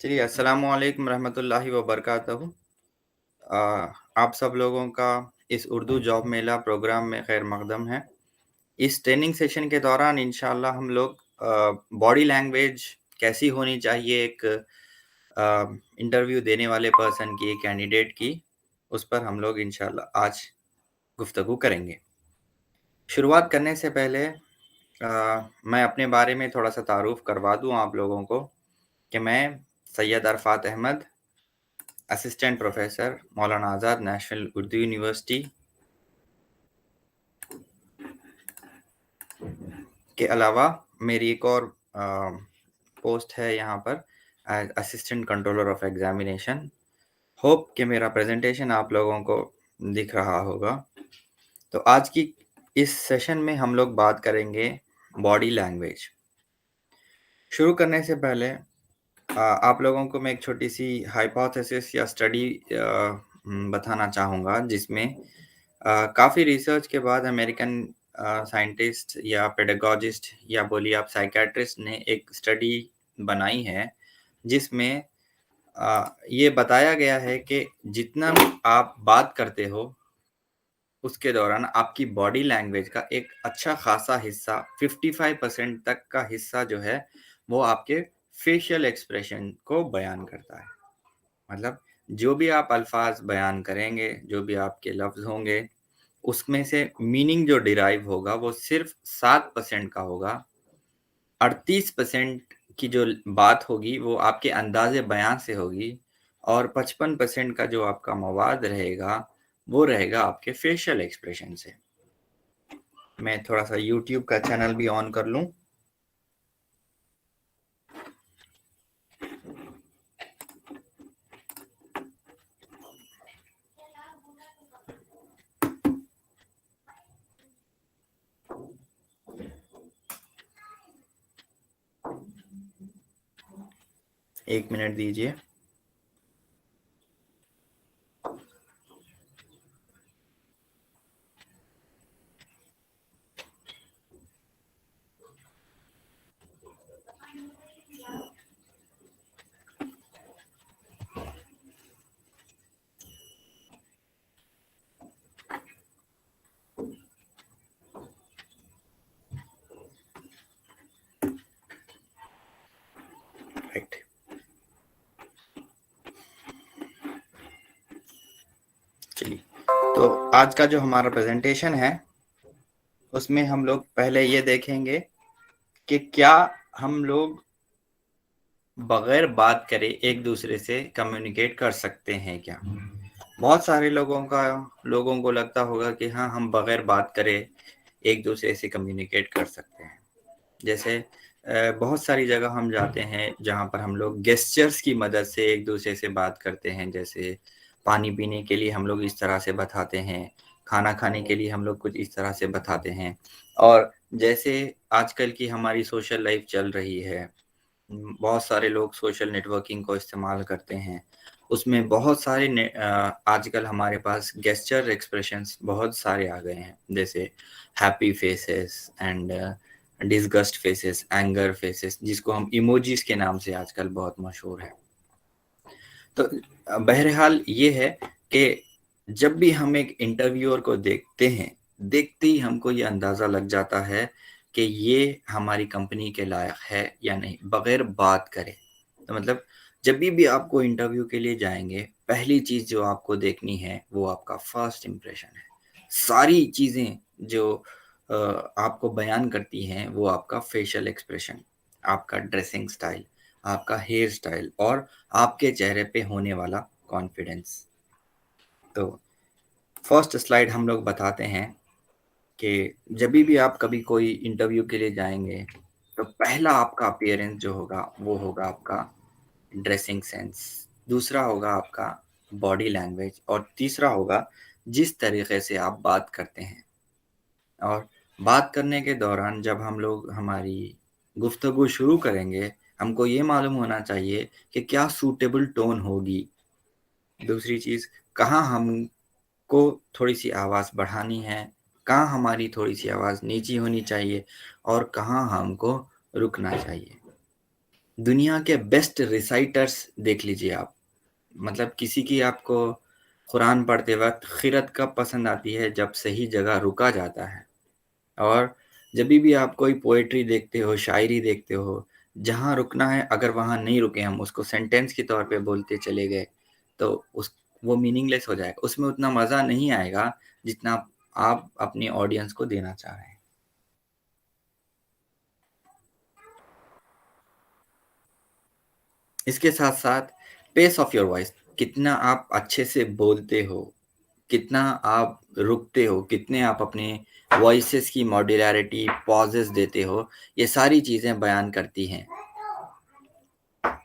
चलिए अस्सलामुअलैकुम रहमतुल्लाहि व बरकातहू। अ, आप सब लोगों का इस उर्दू जॉब मेला प्रोग्राम में खैर मकदम है। इस ट्रेनिंग सेशन के दौरान इंशाल्लाह हम लोग बॉडी लैंग्वेज कैसी होनी चाहिए एक इंटरव्यू देने वाले पर्सन की, एक कैंडिडेट की, उस पर हम लोग इंशाल्लाह आज गुफ्तगू करेंगे। शुरुआत करने से पहले मैं अपने बारे में थोड़ा-सा तारुफ़ करवा दूँ आप लोगों को कि मैं सैयद अरफ़ात अहमद, असिस्टेंट प्रोफेसर, मौलाना आज़ाद नेशनल उर्दू यूनिवर्सिटी के अलावा मेरी एक और पोस्ट है यहाँ पर as assistant controller of examination. Hope कि मेरा प्रेज़ेंटेशन आप लोगों को दिख रहा होगा। तो आज की इस सेशन में हम लोग बात करेंगे बॉडी लैंग्वेज। शुरू करने से पहले आप लोगों को मैं एक छोटी-सी हाइपोथेसिस या स्टडी बताना चाहूँगा जिसमें काफ़ी रिसर्च के बाद अमेरिकन साइंटिस्ट या पेडागॉजिस्ट या बोलिए आप साइकियाट्रिस्ट ने एक स्टडी बनाई है जिसमें ये बताया गया है कि जितना आप बात करते हो उसके दौरान आपकी बॉडी लैंग्वेज का एक अच्छा खासा हिस्सा 55% तक का हिस्सा जो है वो आपके फेशियल एक्सप्रेशन को बयान करता है। मतलब जो भी आप अल्फाज बयान करेंगे, जो भी आपके लफ्ज़ होंगे, उसमें से मीनिंग जो डिराइव होगा वो सिर्फ़ 7% का होगा। 38% की जो बात होगी वो आपके अंदाज़े बयान से होगी और 55% का जो आपका मवाद रहेगा, वो रहेगा आपके फेशियल एक्सप्रेशन से। मैं थोड़ा-सा यूट्यूब का चैनल भी ऑन कर लूँ। एक मिनट दीजिए। राइट। चलिए, तो आज का जो हमारा प्रेज़ेंटेशन है, उसमें हम लोग पहले ये देखेंगे कि क्या हम लोग बगैर बात करे एक-दूसरे से कम्युनिकेट कर सकते हैं क्या? बहुत सारे लोगों को लगता होगा कि हाँ, हम बगैर बात करे एक-दूसरे से कम्युनिकेट कर सकते हैं। जैसे बहुत सारी जगह हम जाते हैं जहाँ पर हम लोग गेस्चर्स की मदद से एक-दूसरे से बात करते हैं। जैसे पानी पीने के लिए हम लोग इस तरह से बताते हैं, खाना खाने के लिए हम लोग कुछ इस तरह से बताते हैं। और जैसे आजकल की हमारी सोशल लाइफ़ चल रही है, बहुत सारे लोग सोशल नेटवर्किंग को इस्तेमाल करते हैं। उसमें बहुत सारे आजकल हमारे पास गेस्चर एक्सप्रेशंस बहुत सारे आ गए हैं। जैसे happy faces and disgust faces, anger faces जिसको हम इमोजीज़ के नाम से आजकल बहुत मशहूर है। तो बहरहाल ये है कि जब भी हम एक इंटरव्यूअर को देखते हैं, देखते ही हमको ये अंदाज़ा लग जाता है कि ये हमारी कंपनी के लायक है या नहीं, बगैर बात करे। तो मतलब जब भी आप कोई इंटरव्यू के लिए जाएँगे, पहली चीज़ जो आपको देखनी है, वो आपका फर्स्ट इंप्रेशन है। सारी चीज़ें जो आपको बयान करती हैं, वो आपका फेशियल एक्सप्रेशन, आपका ड्रेसिंग स्टाइल, आपका हेयर स्टाइल और आपके चेहरे पे होने वाला कॉन्फिडेंस। तो फर्स्ट स्लाइड हम लोग बताते हैं कि जभी भी आप कभी कोई इंटरव्यू के लिए जाएँगे, तो पहला आपका अपीयरेंस जो होगा, वो होगा आपका ड्रेसिंग सेंस। दूसरा होगा आपका बॉडी लैंग्वेज और तीसरा होगा जिस तरीके से आप बात करते हैं। और बात करने के दौरान जब हम लोग हमारी गुफ्तगू शुरू करेंगे, हमको ये मालूम होना चाहिए कि क्या सूटेबल टोन होगी। दूसरी चीज़, कहाँ हमको थोड़ी-सी आवाज़ बढ़ानी है, कहाँ हमारी थोड़ी-सी आवाज़ नीची होनी चाहिए और कहाँ हमको रुकना चाहिए। दुनिया के बेस्ट रिसाइटर्स देख लीजिए आप। मतलब किसी की आपको कुरान पढ़ते वक्त खिरत कब पसंद आती है, जब सही जगह रुका जाता है। और जब भी आप कोई पोएट्री देखते हो, शायरी देखते हो, जहाँ रुकना है अगर वहाँ नहीं रुके, हम उसको सेंटेंस के तौर पे बोलते चले गए, तो उस वो मीनिंगलेस हो जाएगा, उसमें उतना मज़ा नहीं आएगा जितना आप अपनी ऑडियंस को देना चाह रहे हैं। इसके साथ साथ पेस ऑफ योर वॉइस, कितना आप अच्छे से बोलते हो, कितना आप रुकते हो, कितने आप अपने वॉइसेस की मॉड्युलैरिटी, पॉजेस देते हो, ये सारी चीज़ें बयान करती हैं,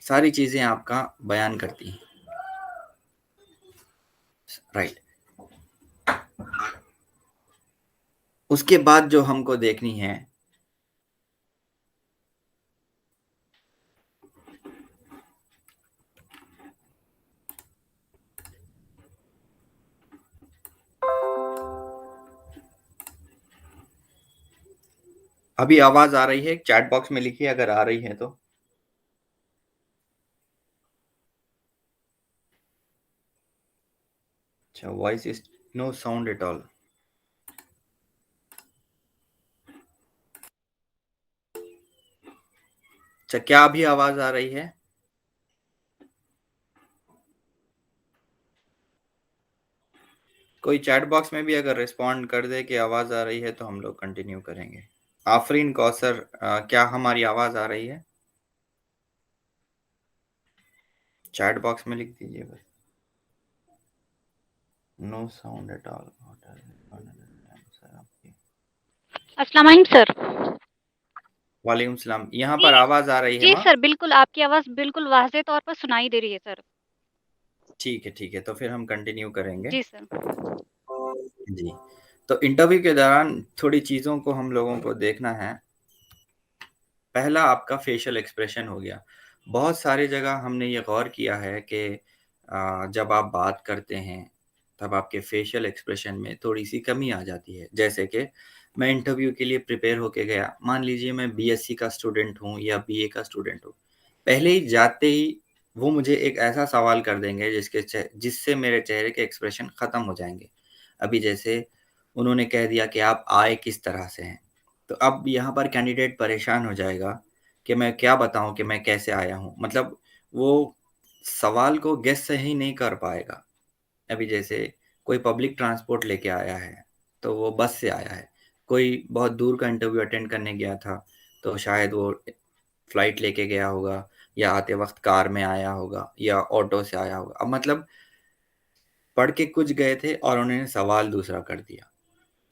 सारी चीज़ें आपका बयान करती हैं। राइट। उसके बाद जो हमको देखनी है, अभी आवाज आ रही है? चैट बॉक्स में लिखिए अगर आ रही है तो। अच्छा, voice is no sound at all. अच्छा, क्या अभी आवाज आ रही है? कोई चैट बॉक्स में भी अगर रिस्पॉन्ड कर दे कि आवाज आ रही है तो हम लोग कंटिन्यू करेंगे। आफरीन कौसर, क्या हमारी आवाज आ रही है? चैट बॉक्स में लिख दीजिए बस। No sound at all. अस्सलाम वालेकुम सर। वालेकुम सलाम। यहाँ जी, पर आवाज आ रही है जी माँ? सर, बिल्कुल आपकी आवाज़ बिल्कुल वाज़ेह तौर पर सुनाई दे रही है सर। ठीक है, तो फिर हम कंटिन्यू करेंगे। जी सर। जी। तो इंटरव्यू के दौरान थोड़ी चीज़ों को हम लोगों को देखना है। पहला आपका फेशियल एक्सप्रेशन हो गया। बहुत सारी जगह हमने ये गौर किया है कि जब आप बात करते हैं, तब आपके फेशियल एक्सप्रेशन में थोड़ी-सी कमी आ जाती है। जैसे कि मैं इंटरव्यू के लिए प्रिपेयर होके गया, मान लीजिए मैं बीएससी का स्टूडेंट हूँ या बीए का स्टूडेंट हूँ। पहले ही जाते ही वो मुझे एक ऐसा सवाल कर देंगे जिससे मेरे चेहरे के एक्सप्रेशन ख़त्म हो जाएँगे। अभी जैसे उन्होंने कह दिया कि आप आए किस तरह से हैं? तो अब यहाँ पर कैंडिडेट परेशान हो जाएगा कि मैं क्या बताऊँ कि मैं कैसे आया हूँ? मतलब वो सवाल को गेस सही नहीं कर पाएगा। अभी जैसे कोई पब्लिक ट्रांसपोर्ट लेके आया है, तो वो बस से आया है। कोई बहुत दूर का इंटरव्यू अटेंड करने गया था, तो शायद वो फ्लाइट लेके गया होगा या आते वक़्त कार में आया होगा या ऑटो से आया होगा। अब मतलब पढ़ के कुछ गए थे और उन्होंने सवाल दूसरा कर दिया।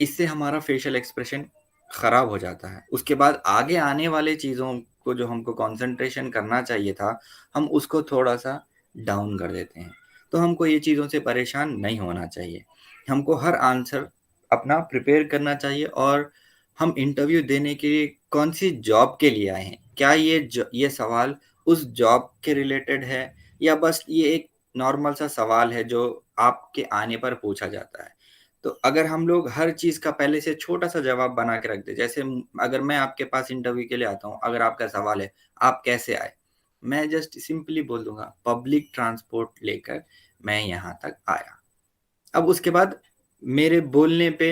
इससे हमारा फेशियल एक्सप्रेशन खराब हो जाता है। उसके बाद आगे आने वाले चीज़ों को जो हमको कंसंट्रेशन करना चाहिए था, हम उसको थोड़ा-सा डाउन कर देते हैं। तो हमको ये चीज़ों से परेशान नहीं होना चाहिए। हमको हर आंसर अपना प्रिपेयर करना चाहिए और हम इंटरव्यू देने के लिए कौन-सी जॉब के लिए आए हैं? क्या ये सवाल उस जॉब के रिलेटेड है या बस ये एक नॉर्मल सा सवाल है जो आपके आने पर पूछा जाता है? तो अगर हम लोग हर चीज़ का पहले से छोटा-सा जवाब बना के रख दें, जैसे अगर मैं आपके पास इंटरव्यू के लिए आता हूँ, अगर आपका सवाल है, "आप कैसे आए?" मैं जस्ट सिंपली बोल दूँगा, "पब्लिक ट्रांसपोर्ट लेकर मैं यहाँ तक आया।" अब उसके बाद मेरे बोलने पे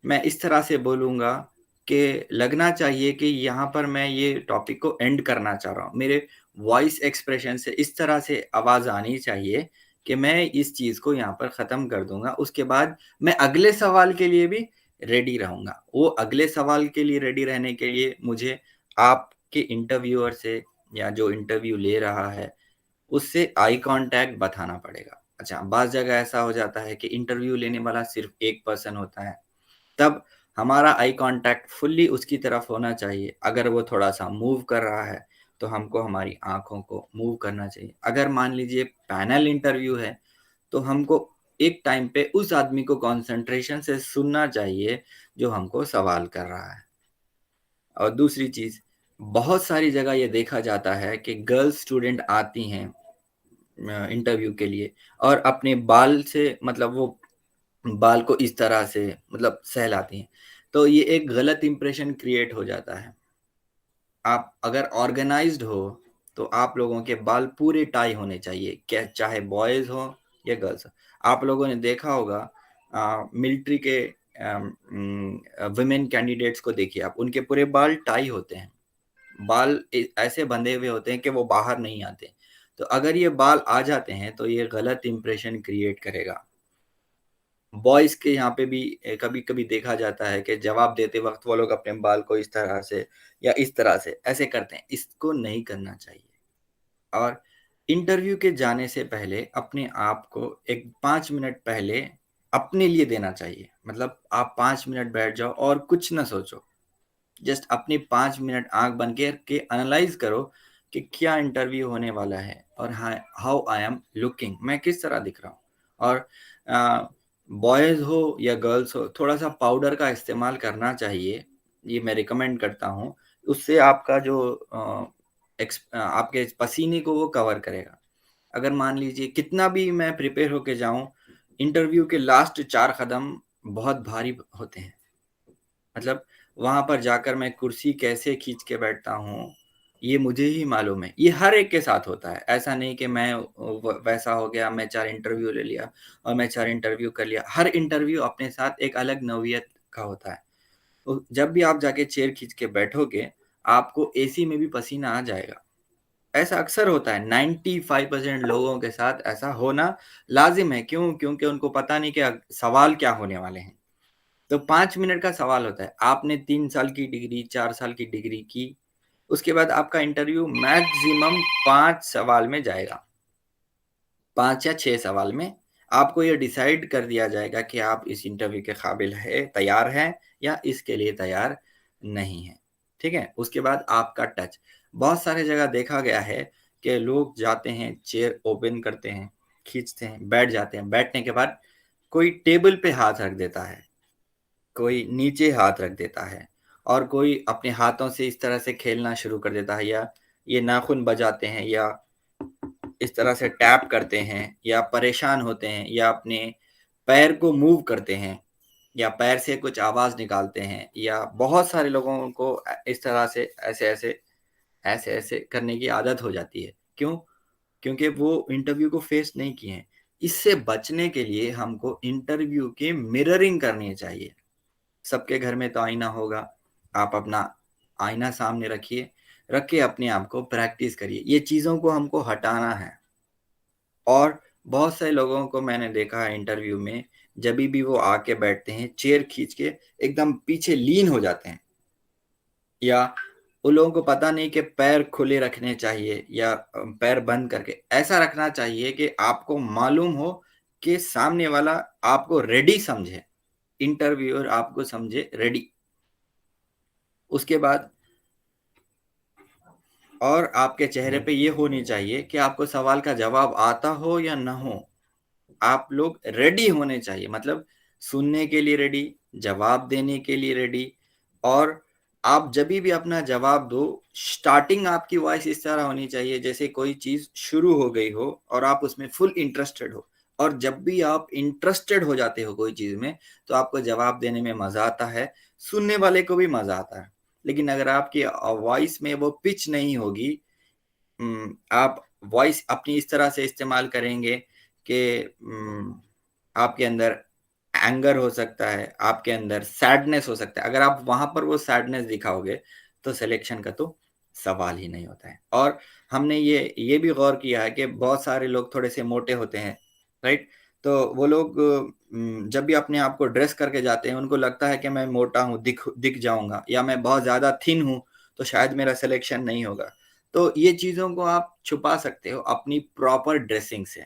मैं इस तरह से बोलूँगा कि लगना चाहिए कि यहाँ पर मैं ये टॉपिक को एंड करना चाह रहा हूँ। मेरे वॉइस एक्सप्रेशन से इस तरह से आवाज़ आनी चाहिए कि मैं इस चीज़ को यहाँ पर ख़त्म कर दूँगा। उसके बाद मैं अगले सवाल के लिए भी रेडी रहूँगा। वो अगले सवाल के लिए रेडी रहने के लिए मुझे आपके इंटरव्यूअर से या जो इंटरव्यू ले रहा है उससे आई कॉन्टैक्ट बताना पड़ेगा। अच्छा, बाज़ जगह ऐसा हो जाता है कि इंटरव्यू लेने वाला सिर्फ़ एक पर्सन होता है, तब हमारा आई कॉन्टैक्ट फुल्ली उसकी तरफ होना चाहिए। अगर वो थोड़ा-सा मूव कर रहा है, तो हमको हमारी आँखों को मूव करना चाहिए। अगर मान लीजिए पैनल इंटरव्यू है, तो हमको एक टाइम पे उस आदमी को कॉन्सन्ट्रेशन से सुनना चाहिए, जो हमको सवाल कर रहा है। और दूसरी चीज़, बहुत सारी जगह ये देखा जाता है कि गर्ल्स स्टूडेंट आती हैं इंटरव्यू के लिए और अपने बाल से मतलब वो बाल को इस तरह से मतलब सहलाती हैं। तो ये एक गलत इंप्रेशन क्रिएट हो जाता है। आप अगर ऑर्गेनाइज़्ड हो, तो आप लोगों के बाल पूरे टाई होने चाहिए, क्या चाहे बॉयज हो या गर्ल्स हो। आप लोगों ने देखा होगा मिलिट्री के वुमेन कैंडिडेट्स को देखिए आप, उनके पूरे बाल टाई होते हैं, बाल ऐसे बंधे हुए होते हैं कि वो बाहर नहीं आते। तो अगर ये बाल आ जाते हैं तो ये गलत इंप्रेशन क्रिएट करेगा। बॉयज के यहाँ पे भी कभी कभी देखा जाता है कि जवाब देते वक्त वो लोग अपने बाल को इस तरह से या इस तरह से ऐसे करते हैं, इसको नहीं करना चाहिए। और इंटरव्यू के जाने से पहले अपने आप को एक 5 मिनट पहले अपने लिए देना चाहिए। मतलब आप 5 मिनट बैठ जाओ और कुछ ना सोचो, जस्ट अपनी 5 मिनट आंख बंद के एनालाइज करो कि क्या इंटरव्यू होने वाला है और हाउ आई एम लुकिंग, मैं किस तरह दिख रहा हूँ। और बॉयज हो या गर्ल्स हो, थोड़ा सा पाउडर का इस्तेमाल करना चाहिए, ये मैं रिकमेंड करता हूँ। उससे आपका जो आपके पसीने को वो कवर करेगा। अगर मान लीजिए कितना भी मैं प्रिपेयर होके जाऊं, इंटरव्यू के लास्ट 4 कदम बहुत भारी होते हैं। मतलब वहां पर जाकर मैं कुर्सी कैसे खींच के बैठता हूँ ये मुझे ही मालूम है। ये हर एक के साथ होता है, ऐसा नहीं कि मैं वैसा हो गया, मैं 4 इंटरव्यू ले लिया और मैं 4 इंटरव्यू कर लिया। हर इंटरव्यू अपने साथ एक अलग नौइयत का होता है। तो जब भी आप जाके चेयर खींच के बैठोगे, आपको एसी में भी पसीना आ जाएगा। ऐसा अक्सर होता है, 95% लोगों के साथ ऐसा होना लाजिम है। क्यों? क्योंकि उनको पता नहीं कि सवाल क्या होने वाले हैं। तो 5 मिनट का सवाल होता है। आपने 3 साल की डिग्री, 4 साल की डिग्री की, उसके बाद आपका इंटरव्यू मैक्सिमम 5 सवाल में जाएगा, 5 या 6 सवाल में आपको ये डिसाइड कर दिया जाएगा कि आप इस इंटरव्यू के काबिल है, तैयार हैं या इसके लिए तैयार नहीं है। ठीक है, उसके बाद आपका टच। बहुत सारे जगह देखा गया है कि लोग जाते हैं, चेयर ओपन करते हैं, खींचते हैं, बैठ जाते हैं, बैठने के बाद कोई टेबल पे हाथ रख देता है, कोई नीचे हाथ रख देता है, और कोई अपने हाथों से इस तरह से खेलना शुरू कर देता है, या ये नाखून बजाते हैं, या इस तरह से टैप करते हैं, या परेशान होते हैं, या अपने पैर को मूव करते हैं, या पैर से कुछ आवाज निकालते हैं। या बहुत सारे लोगों को इस तरह से ऐसे ऐसे करने की आदत हो जाती है। क्यों? क्योंकि वो इंटरव्यू को फेस नहीं किए हैं। इससे बचने के लिए हमको इंटरव्यू की मिररिंग करनी चाहिए। सबके घर में तो आईना होगा, आप अपना आईना सामने रखिए, रख के अपने आप को प्रैक्टिस करिए। ये चीज़ों को हमको हटाना है। और बहुत सारे लोगों को मैंने देखा है इंटरव्यू में, जब भी वो आके बैठते हैं, चेयर खींच के एकदम पीछे लीन हो जाते हैं, या उन लोगों को पता नहीं कि पैर खुले रखने चाहिए या पैर बंद करके ऐसा रखना चाहिए कि आपको मालूम हो कि सामने वाला आपको रेडी समझे, इंटरव्यूअर आपको समझे रेडी। उसके बाद और आपके चेहरे पे ये होनी चाहिए कि आपको सवाल का जवाब आता हो या ना हो, आप लोग रेडी होने चाहिए। मतलब सुनने के लिए रेडी, जवाब देने के लिए रेडी। और आप जब भी अपना जवाब दो, स्टार्टिंग आपकी वॉइस इस तरह होनी चाहिए जैसे कोई चीज शुरू हो गई हो और आप उसमें फुल इंटरेस्टेड हो। और जब भी आप इंटरेस्टेड हो जाते हो कोई चीज में, तो आपको जवाब देने में मजा आता है, सुनने वाले को भी मजा आता है। लेकिन अगर आपकी वॉइस में वो पिच नहीं होगी, आप वॉइस अपनी इस तरह से इस्तेमाल करेंगे कि आपके अंदर एंगर हो सकता है, आपके अंदर सैडनेस हो सकता है। अगर आप वहां पर वो सैडनेस दिखाओगे तो सिलेक्शन का तो सवाल ही नहीं होता है। और हमने ये भी गौर किया है कि बहुत सारे लोग थोड़े से मोटे होते हैं, राइट? तो वो लोग जब भी अपने आप को ड्रेस करके जाते हैं, उनको लगता है कि मैं मोटा हूँ, दिख दिख जाऊंगा, या मैं बहुत ज्यादा थिन हूँ तो शायद मेरा सिलेक्शन नहीं होगा। तो ये चीजों को आप छुपा सकते हो अपनी प्रॉपर ड्रेसिंग से।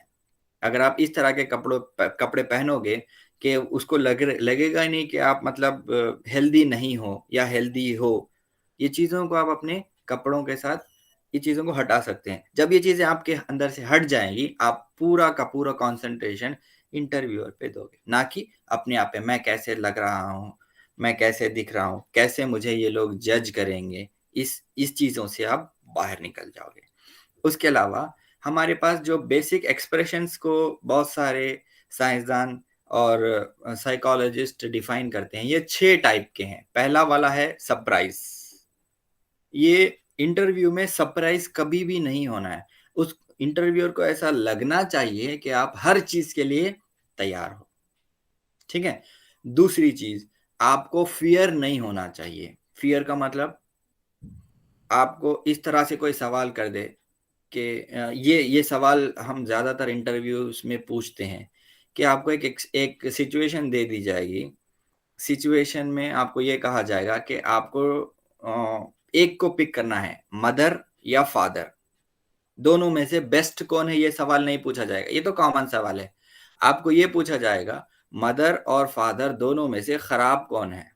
अगर आप इस तरह के कपड़े पहनोगे कि उसको लगेगा ही नहीं कि आप मतलब हेल्दी नहीं हो या हेल्दी हो। ये चीजों को आप अपने कपड़ों के साथ ये चीजों को हटा सकते हैं। जब ये चीजें आपके अंदर से हट जाएंगी, आप पूरा का पूरा कंसंट्रेशन इंटरव्यूअर पे दोगे, ना कि अपने आप पे। मैं कैसे लग रहा हूँ, मैं कैसे दिख रहा हूँ, कैसे मुझे ये लोग जज करेंगे, इस चीजों से आप बाहर निकल जाओगे। उसके अलावा हमारे पास जो बेसिक एक्सप्रेशंस को बहुत सारे साइंसदान और साइकोलॉजिस्ट डिफाइन करते हैं, ये 6 टाइप के हैं। पहला वाला है सरप्राइज। ये इंटरव्यू में सरप्राइज कभी भी नहीं होना है। उस इंटरव्यूअर को ऐसा लगना चाहिए कि आप हर चीज के लिए तैयार हो। ठीक है। दूसरी चीज, आपको फियर नहीं होना चाहिए। फियर का मतलब आपको इस तरह से कोई सवाल कर दे कि ये सवाल हम ज्यादातर इंटरव्यूज में पूछते हैं कि आपको एक सिचुएशन दे दी जाएगी। सिचुएशन में आपको ये कहा जाएगा कि आपको एक को पिक करना है, मदर या फादर, दोनों में से बेस्ट कौन है। ये सवाल नहीं पूछा जाएगा, ये तो कॉमन सवाल है। आपको ये पूछा जाएगा मदर और फादर दोनों में से खराब कौन है।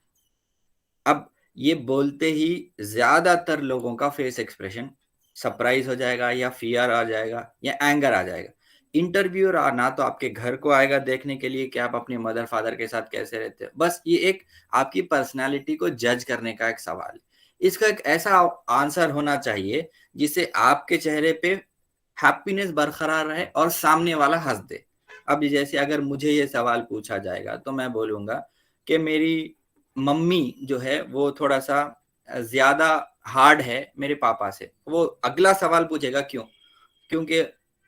अब ये बोलते ही ज्यादातर लोगों का फेस एक्सप्रेशन सरप्राइज हो जाएगा, या फियर आ जाएगा, या एंगर आ जाएगा। इंटरव्यूअर ना तो आपके घर को आएगा देखने के लिए कि आप अपने मदर फादर के साथ कैसे रहते हो, बस ये एक आपकी पर्सनालिटी को जज करने का एक सवाल है। इसका एक ऐसा आंसर होना चाहिए जिससे आपके चेहरे पे हैप्पीनेस बरकरार रहे और सामने वाला हंस दे। अब जैसे अगर मुझे ये सवाल पूछा जाएगा तो मैं बोलूंगा कि मेरी मम्मी जो है वो थोड़ा सा ज्यादा हार्ड है मेरे पापा से। वो अगला सवाल पूछेगा क्यों, क्योंकि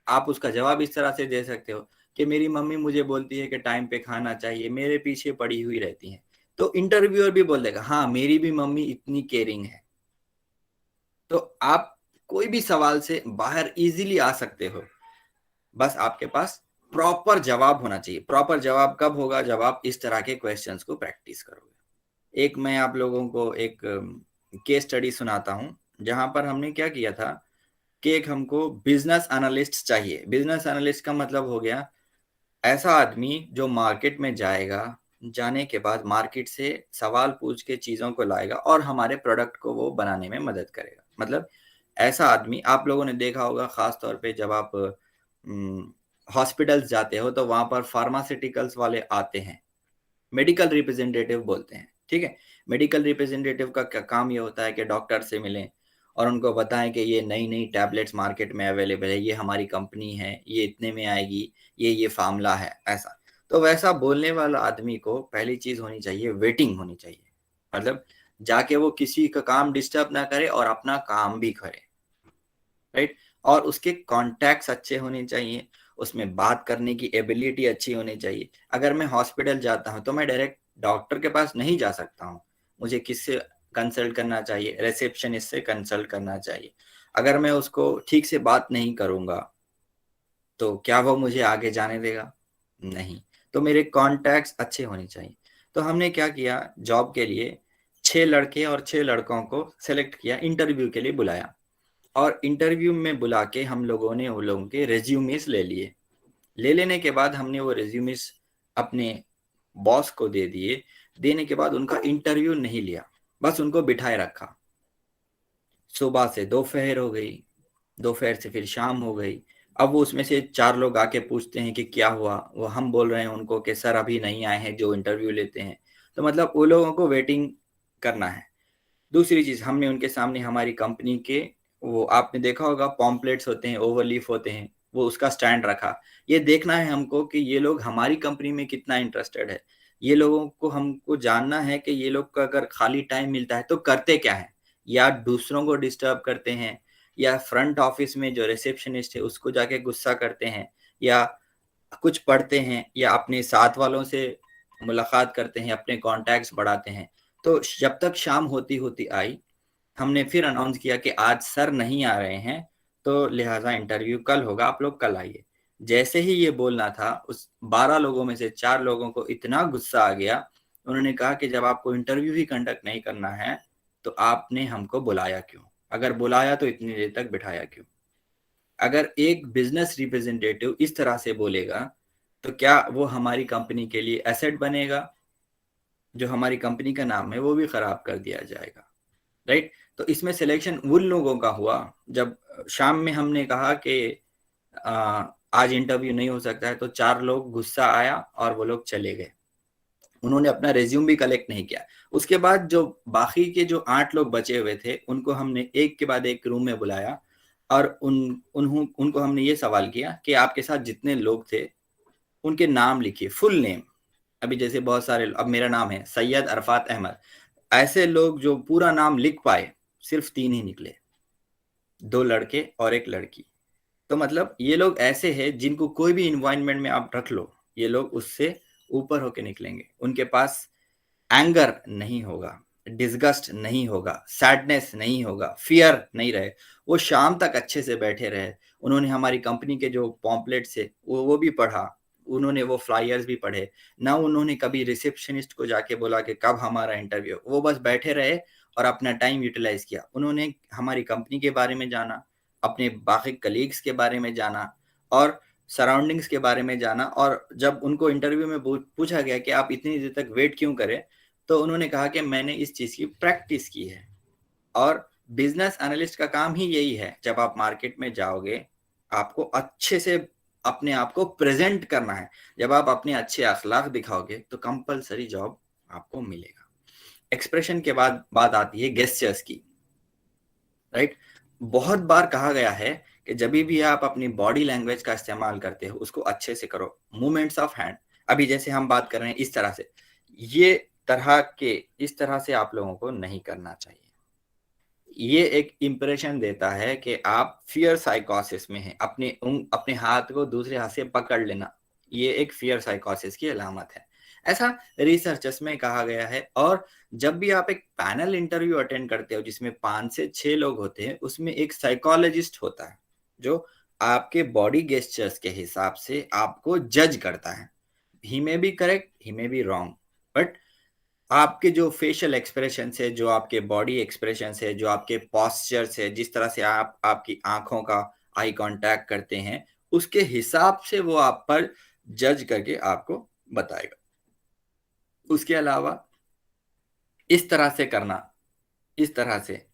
आप उसका जवाब इस तरह से दे सकते हो कि मेरी मम्मी मुझे बोलती है कि टाइम पे खाना चाहिए, मेरे पीछे पड़ी हुई रहती है। तो इंटरव्यूअर भी बोल देगा हाँ मेरी भी मम्मी इतनी केयरिंग है। तो आप कोई भी सवाल से बाहर इजीली आ सकते हो, बस आपके पास प्रॉपर जवाब होना चाहिए। प्रॉपर जवाब कब होगा, जब आप इस तरह के क्वेश्चंस को प्रैक्टिस करोगे। एक मैं आप लोगों को एक केस स्टडी सुनाता हूं, जहां पर हमने क्या किया था कि एक हमको बिजनेस एनालिस्ट चाहिए। बिजनेस एनालिस्ट का मतलब हो गया ऐसा आदमी जो मार्केट में जाएगा, जाने के बाद मार्केट से सवाल पूछ के चीजों को लाएगा और हमारे प्रोडक्ट को वो बनाने में मदद करेगा। मतलब ऐसा आदमी, आप लोगों ने देखा होगा खास तौर पे जब आप हॉस्पिटल्स जाते हो तो वहां पर फार्मास्यूटिकल्स वाले आते हैं, मेडिकल रिप्रेजेंटेटिव बोलते हैं। ठीक है। मेडिकल रिप्रेजेंटेटिव का क्या काम, ये होता है कि डॉक्टर से मिलें और उनको बताएं कि ये नई नई टैबलेट्स मार्केट में अवेलेबल है, ये हमारी कंपनी है, ये इतने में आएगी, ये फार्मूला है, ऐसा। तो वैसा बोलने वाला आदमी को पहली चीज होनी चाहिए, वेटिंग होनी चाहिए। मतलब जाके वो किसी का काम डिस्टर्ब ना करे और अपना काम भी करे। राइट। और उसके कॉन्टैक्ट्स अच्छे होने चाहिए, उसमें बात करने की एबिलिटी अच्छी होनी चाहिए। अगर मैं हॉस्पिटल जाता हूँ तो मैं डायरेक्ट डॉक्टर के पास नहीं जा सकता हूँ, मुझे किससे कंसल्ट करना चाहिए, रिसेप्शनिस्ट से कंसल्ट करना चाहिए। अगर मैं उसको ठीक से बात नहीं करूंगा तो क्या वो मुझे आगे जाने देगा, नहीं। तो मेरे कॉन्टैक्ट्स अच्छे होने चाहिए। तो हमने क्या किया, जॉब के लिए 6 लड़के और 6 लड़कों को सेलेक्ट किया, इंटरव्यू के लिए बुलाया। और इंटरव्यू में बुला के हम लोगों ने उन लोगों के रेज्यूमेस ले लिए। ले लेने के बाद हमने वो रेज्यूमेस अपने बॉस को दे दिए। देने के बाद उनका इंटरव्यू नहीं लिया, बस उनको बिठाए रखा। सुबह से दोपहर हो गई, दोपहर से फिर शाम हो गई। अब वो उसमें से 4 लोग आके पूछते हैं कि क्या हुआ, वो हम बोल रहे हैं उनको कि सर अभी नहीं आए हैं जो इंटरव्यू लेते हैं। तो मतलब वो लोगों को वेटिंग करना है। दूसरी चीज, हमने उनके सामने हमारी कंपनी के, वो आपने देखा होगा पॉम्पलेट्स होते हैं, ओवरलीफ होते हैं, वो उसका स्टैंड रखा। ये देखना है हमको कि ये लोग हमारी कंपनी में कितना इंटरेस्टेड है। ये लोगों को हमको जानना है कि ये लोग का अगर खाली टाइम मिलता है तो करते क्या है, या दूसरों को डिस्टर्ब करते हैं, या फ्रंट ऑफिस में जो रिसेप्शनिस्ट है उसको जाके गुस्सा करते हैं, या कुछ पढ़ते हैं, या अपने साथ वालों से मुलाकात करते हैं, अपने कॉन्टैक्ट्स बढ़ाते हैं। तो जब तक शाम होती होती आई, हमने फिर अनाउंस किया कि आज सर नहीं आ रहे हैं, तो लिहाजा इंटरव्यू कल होगा, आप लोग कल आइए। जैसे ही ये बोलना था, उस 12 लोगों में से 4 लोगों को इतना गुस्सा आ गया, उन्होंने कहा कि जब आपको इंटरव्यू ही कंडक्ट नहीं करना है तो आपने हमको बुलाया क्यों, अगर बुलाया तो इतनी देर तक बिठाया क्यों। अगर एक बिजनेस रिप्रेजेंटेटिव इस तरह से बोलेगा तो क्या वो हमारी कंपनी के लिए एसेट बनेगा, जो हमारी कंपनी का नाम है वो भी खराब कर दिया जाएगा। राइट। तो इसमें सिलेक्शन उन लोगों का हुआ जब शाम में हमने कहा कि आज इंटरव्यू नहीं हो सकता है, तो 4 लोग गुस्सा आया और वो लोग चले गए। उन्होंने अपना रेज्यूम भी कलेक्ट नहीं किया। उसके बाद जो बाकी के जो 8 लोग बचे हुए थे उनको हमने एक के बाद एक रूम में बुलाया और उनको हमने ये सवाल किया कि आपके साथ जितने लोग थे उनके नाम लिखिए, फुल नेम। अभी जैसे बहुत सारे, अब मेरा नाम है सैयद अरफात अहमद, ऐसे लोग जो पूरा नाम लिख पाए सिर्फ 3 ही निकले। 2 लड़के और एक लड़की। तो मतलब ये लोग ऐसे हैं जिनको कोई भी इन्वायरमेंट में आप रख लो, ये लोग उससे ऊपर होके निकलेंगे। उनके पास एंगर नहीं होगा, डिस्गस्ट नहीं होगा, सैडनेस नहीं होगा, फियर नहीं रहे। वो शाम तक अच्छे से बैठे रहे। उन्होंने हमारी कंपनी के जो पॉम्पलेट्स है वो भी पढ़ा, उन्होंने वो फ्लायर्स भी पढ़े। ना उन्होंने कभी रिसेप्शनिस्ट को जाके बोला कि कब हमारा इंटरव्यू, वो बस बैठे रहे और अपना टाइम यूटिलाइज किया। उन्होंने हमारी कंपनी के बारे में जाना, अपने बाकी कलीग्स के बारे में जाना और सराउंडिंग्स के बारे में जाना। और जब उनको इंटरव्यू में पूछा गया कि आप इतनी देर तक वेट क्यों करें, तो उन्होंने कहा कि मैंने इस चीज की प्रैक्टिस की है। और बिजनेस एनालिस्ट का काम ही यही है, जब आप मार्केट में जाओगे आपको अच्छे से अपने आप को प्रेजेंट करना है। जब आप अपने अच्छे अखलाक दिखाओगे तो कंपलसरी जॉब आपको मिलेगा। एक्सप्रेशन के बाद बात आती है गेस्चर्स की, राइट। बहुत बार कहा गया है कि जब भी आप अपनी बॉडी लैंग्वेज का इस्तेमाल करते हो उसको अच्छे से करो। मूवमेंट्स ऑफ हैंड, अभी जैसे हम बात कर रहे हैं इस तरह से, ये तरह के इस तरह से आप लोगों को नहीं करना चाहिए। ये एक इंप्रेशन देता है कि आप फियर साइकोसिस में हैं। अपने हाथ को दूसरे हाथ से पकड़ लेना, ये एक फियर साइकोसिस की अलामत है, ऐसा रिसर्चर्स में कहा गया है। और जब भी आप एक पैनल इंटरव्यू अटेंड करते हो जिसमें 5 से 6 लोग होते हैं, उसमें एक साइकोलॉजिस्ट होता है जो आपके बॉडी गेस्चर्स के हिसाब से आपको जज करता है। He may be correct, he may be wrong, but आपके जो फेशियल एक्सप्रेशन है, जो आपके बॉडी एक्सप्रेशन है, जो आपके पॉस्चर्स है, जिस तरह से आप आपकी आंखों का आई कांटेक्ट करते हैं, उसके हिसाब से वो आप पर जज करके आपको बताएगा। उसके अलावा इस तरह से करना, इस तरह से,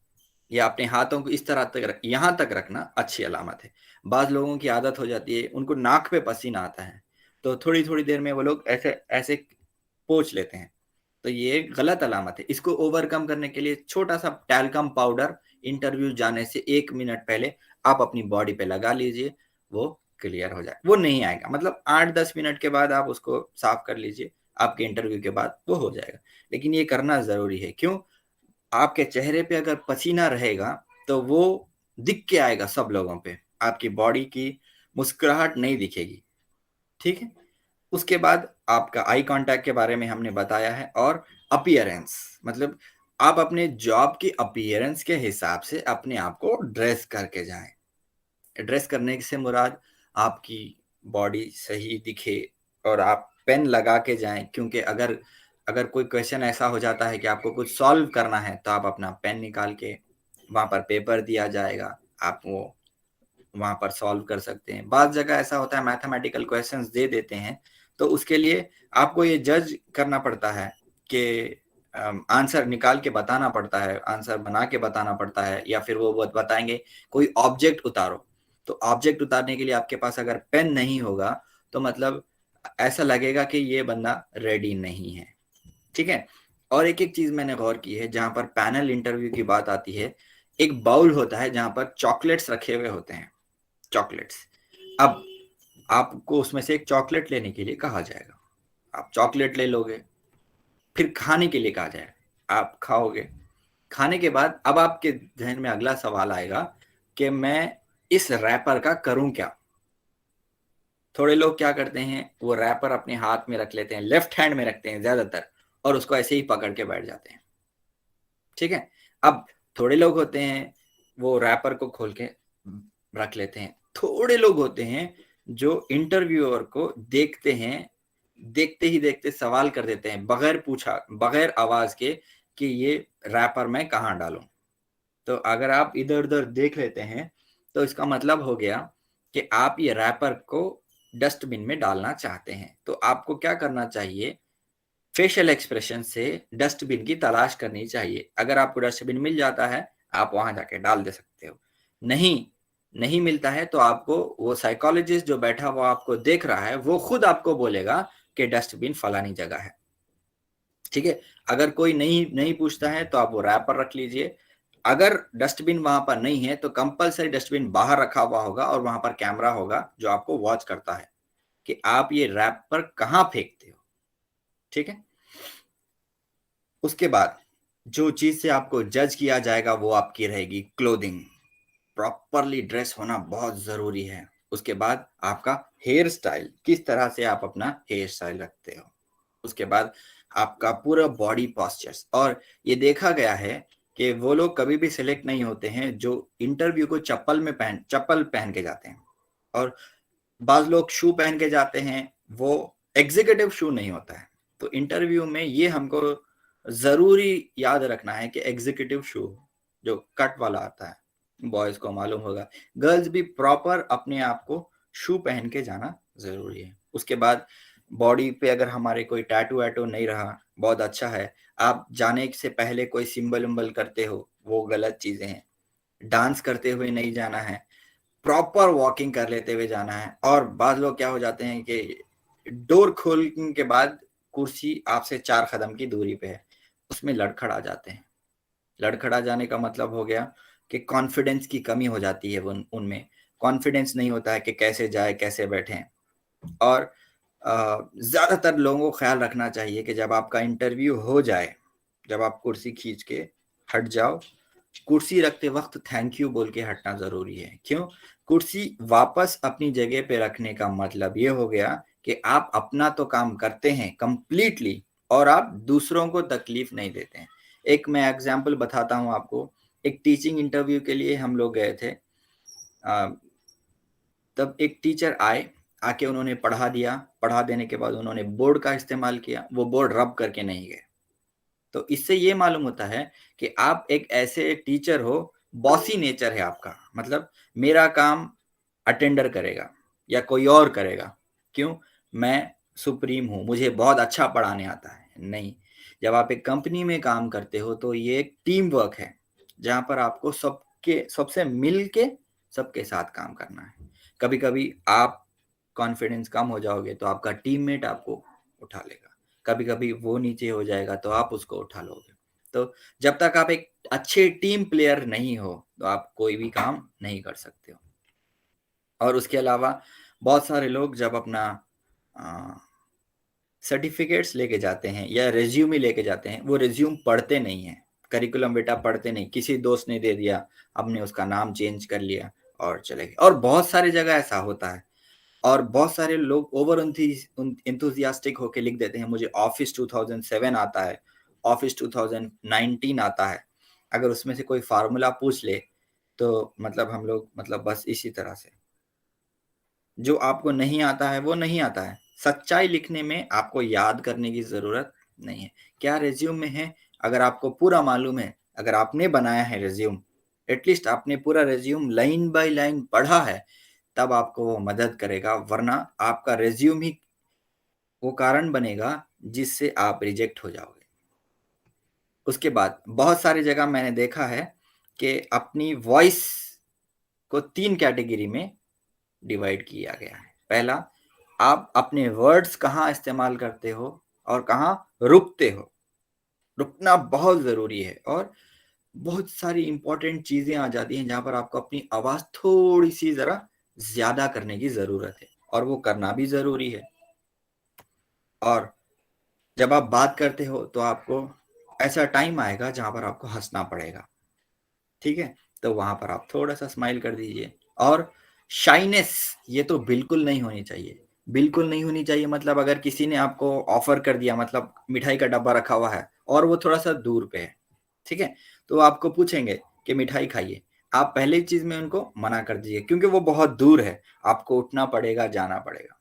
या अपने हाथों को इस तरह तक यहां तक रखना अच्छी अलामत है। बाज लोगों की आदत हो जाती है, उनको नाक पे पसीना आता है तो थोड़ी थोड़ी देर में वो लोग ऐसे ऐसे पोंछ लेते हैं, तो ये एक गलत अलामत है। इसको ओवरकम करने के लिए छोटा सा टैल्कम पाउडर इंटरव्यू जाने से 1 मिनट पहले आप अपनी बॉडी पे लगा लीजिए, वो क्लियर हो जाए। वो नहीं आएगा, मतलब 8-10 मिनट के बाद आप उसको साफ कर लीजिए, आपके इंटरव्यू के बाद वो हो जाएगा। लेकिन ये करना जरूरी है, क्यों? आपके चेहरे पे अगर पसीना रहेगा तो वो दिख के आएगा सब लोगों पे, आपकी बॉडी की मुस्कुराहट नहीं दिखेगी, ठीक है। उसके बाद आपका आई कांटेक्ट के बारे में हमने बताया है। और अपीयरेंस, मतलब आप अपने जॉब की अपीयरेंस के हिसाब से अपने आप को ड्रेस करके जाएं। ड्रेस करने से मुराद आपकी बॉडी सही दिखे और आप पेन लगा के जाएं, क्योंकि अगर अगर कोई क्वेश्चन ऐसा हो जाता है कि आपको कुछ सॉल्व करना है तो आप अपना पेन निकाल के वहां पर पेपर दिया जाएगा, आप वो वहां पर सॉल्व कर सकते हैं। बात जगह ऐसा होता है मैथमेटिकल क्वेश्चंस दे देते हैं तो उसके लिए आपको ये जज करना पड़ता है कि आंसर निकाल के बताना पड़ता है, आंसर बना के बताना पड़ता है, या फिर वो बताएंगे कोई ऑब्जेक्ट उतारो। तो ऑब्जेक्ट उतारने के लिए आपके पास अगर पेन नहीं होगा तो मतलब ऐसा लगेगा कि ये बंदा रेडी नहीं है, ठीक है। और एक एक चीज मैंने गौर की है, जहां पर पैनल इंटरव्यू की बात आती है, एक बाउल होता है जहां पर चॉकलेट्स रखे हुए होते हैं, चॉकलेट्स। अब आपको उसमें से एक चॉकलेट लेने के लिए कहा जाएगा, आप चॉकलेट ले लोगे। फिर खाने के लिए कहा जाएगा, आप खाओगे। खाने के बाद अब आपके जहन में अगला सवाल आएगा कि मैं इस रैपर का करूं क्या। थोड़े लोग क्या करते हैं, वो रैपर अपने हाथ में रख लेते हैं, लेफ्ट हैंड में रखते हैं ज्यादातर, और उसको ऐसे ही पकड़ के बैठ जाते हैं, ठीक है। अब थोड़े लोग होते हैं वो रैपर को खोल के रख लेते हैं। थोड़े लोग होते हैं जो इंटरव्यूअर को देखते हैं, देखते ही देखते सवाल कर देते हैं बगैर पूछा, बगैर आवाज के, कि ये रैपर मैं कहाँ डालूं। तो अगर आप इधर उधर देख लेते हैं तो इसका मतलब हो गया कि आप ये रैपर को डस्टबिन में डालना चाहते हैं। तो आपको क्या करना चाहिए, फेशियल एक्सप्रेशन से डस्टबिन की तलाश करनी चाहिए। अगर आपको डस्टबिन मिल जाता है आप वहां जाके डाल दे सकते हो, नहीं नहीं मिलता है तो आपको वो साइकोलॉजिस्ट जो बैठा हुआ आपको देख रहा है वो खुद आपको बोलेगा कि डस्टबिन फलानी जगह है, ठीक है। अगर कोई नहीं नहीं पूछता है तो आप वो रैपर रख लीजिए। अगर डस्टबिन वहां पर नहीं है तो कंपलसरी डस्टबिन बाहर रखा हुआ होगा और वहां पर कैमरा होगा जो आपको वॉच करता है कि आप ये रैपर कहाँ फेंकते हो, ठीक है। उसके बाद जो चीज से आपको जज किया जाएगा वो आपकी रहेगी क्लोथिंग। प्रॉपरली ड्रेस होना बहुत ज़रूरी है। उसके बाद आपका हेयर स्टाइल, किस तरह से आप अपना हेयर स्टाइल रखते हो। उसके बाद आपका पूरा बॉडी पॉस्चर्स। और ये देखा गया है कि वो लोग कभी भी सिलेक्ट नहीं होते हैं जो इंटरव्यू को चप्पल पहन के जाते हैं, और बाज़ लोग शू पहन के जाते हैं, वो एग्जीक्यूटिव शू नहीं होता है। तो इंटरव्यू में ये हमको ज़रूरी याद रखना है कि एग्जीक्यूटिव शू जो कट वाला आता है, बॉयज़ को मालूम होगा, गर्ल्स भी प्रॉपर अपने आप को शू पहन के जाना ज़रूरी है। उसके बाद बॉडी पे अगर हमारे कोई टैटू वैटू नहीं रहा, बहुत अच्छा है। आप जाने से पहले कोई सिंबल उम्बल करते हो, वो गलत चीज़ें हैं। डांस करते हुए नहीं जाना है, प्रॉपर वॉकिंग कर लेते हुए जाना है। और बाद लोग क्या हो जाते हैं कि डोर खोलने के बाद कुर्सी आपसे 4 कदम की दूरी पे है, उसमें लड़खड़ा जाते हैं। लड़खड़ा जाने का मतलब हो गया कि कॉन्फिडेंस की कमी हो जाती है, उनमें कॉन्फिडेंस नहीं होता है कि कैसे जाए कैसे बैठें। और ज़्यादातर लोगों को ख्याल रखना चाहिए कि जब आपका इंटरव्यू हो जाए, जब आप कुर्सी खींच के हट जाओ, कुर्सी रखते वक्त थैंक यू बोल के हटना ज़रूरी है। क्यों? कुर्सी वापस अपनी जगह पे रखने का मतलब ये हो गया कि आप अपना तो काम करते हैं कंप्लीटली, और आप दूसरों को तकलीफ नहीं देते हैं। एक मैं एग्जांपल बताता हूँ आपको। एक टीचिंग इंटरव्यू के लिए हम लोग गए थे। तब एक टीचर आए, आके उन्होंने पढ़ा दिया। पढ़ा देने के बाद उन्होंने बोर्ड का इस्तेमाल किया, वो बोर्ड रब करके नहीं गए। तो इससे ये मालूम होता है कि आप एक ऐसे टीचर हो, बॉसी नेचर है आपका, मतलब मेरा काम अटेंडर करेगा या कोई और करेगा, क्यों? मैं सुप्रीम हूँ, मुझे बहुत अच्छा पढ़ाने आता है, नहीं। जब आप एक कंपनी में काम करते हो तो ये एक टीम वर्क है, जहाँ पर आपको सबसे मिल के सबके साथ काम करना है। कभी कभी आप कॉन्फिडेंस कम हो जाओगे तो आपका टीममेट आपको उठा लेगा, कभी कभी वो नीचे हो जाएगा तो आप उसको उठा लोगे। तो जब तक आप एक अच्छे टीम प्लेयर नहीं हो तो आप कोई भी काम नहीं कर सकते हो। और उसके अलावा बहुत सारे लोग जब अपना सर्टिफिकेट्स लेके जाते हैं या रिज्यूमे लेके जाते हैं, वो रिज्यूम पढ़ते नहीं हैं, करिकुलम बेटा पढ़ते नहीं, किसी दोस्त ने दे दिया, हमने उसका नाम चेंज कर लिया और चले गए। और बहुत सारी जगह ऐसा होता है। और बहुत सारे लोग ओवर इंथुजियास्टिक होके लिख देते हैं, मुझे ऑफिस 2007 आता है, ऑफिस 2019 आता है। अगर उसमें से कोई फार्मूला पूछ ले तो मतलब हम लोग मतलब बस इसी तरह से, जो आपको नहीं आता है वो नहीं आता है। सच्चाई लिखने में आपको याद करने की ज़रूरत नहीं है। क्या रिज्यूम में है, अगर आपको पूरा मालूम है, अगर आपने बनाया है रिज्यूम, एटलीस्ट आपने पूरा रिज्यूम लाइन बाय लाइन पढ़ा है, तब आपको वो मदद करेगा। वरना आपका रिज्यूम ही वो कारण बनेगा जिससे आप रिजेक्ट हो जाओगे। उसके बाद बहुत सारी जगह मैंने देखा है कि अपनी वॉइस को 3 कैटेगरी में डिवाइड किया गया है। पहला, आप अपने वर्ड्स कहाँ इस्तेमाल करते हो और कहाँ रुकते हो। रुकना बहुत ज़रूरी है। और बहुत सारी इंपॉर्टेंट चीज़ें आ जाती हैं जहाँ पर आपको अपनी आवाज़ थोड़ी-सी ज़रा ज़्यादा करने की ज़रूरत है, और वो करना भी ज़रूरी है। और जब आप बात करते हो तो आपको ऐसा टाइम आएगा जहाँ पर आपको हँसना पड़ेगा, ठीक है? तो वहाँ पर आप थोड़ा-सा स्माइल कर दीजिए। और शाइनेस ये तो बिल्कुल नहीं होनी चाहिए। बिल्कुल नहीं होनी चाहिए मतलब अगर किसी ने आपको ऑफ़र कर दिया, मतलब मिठाई का डब्बा रखा हुआ है और वो थोड़ा-सा दूर पे है, ठीक है? तो आपको पूछेंगे कि मिठाई खाइए। आप पहली चीज़ में उनको मना कर दीजिए क्योंकि वो बहुत दूर है, आपको उठना पड़ेगा, जाना पड़ेगा,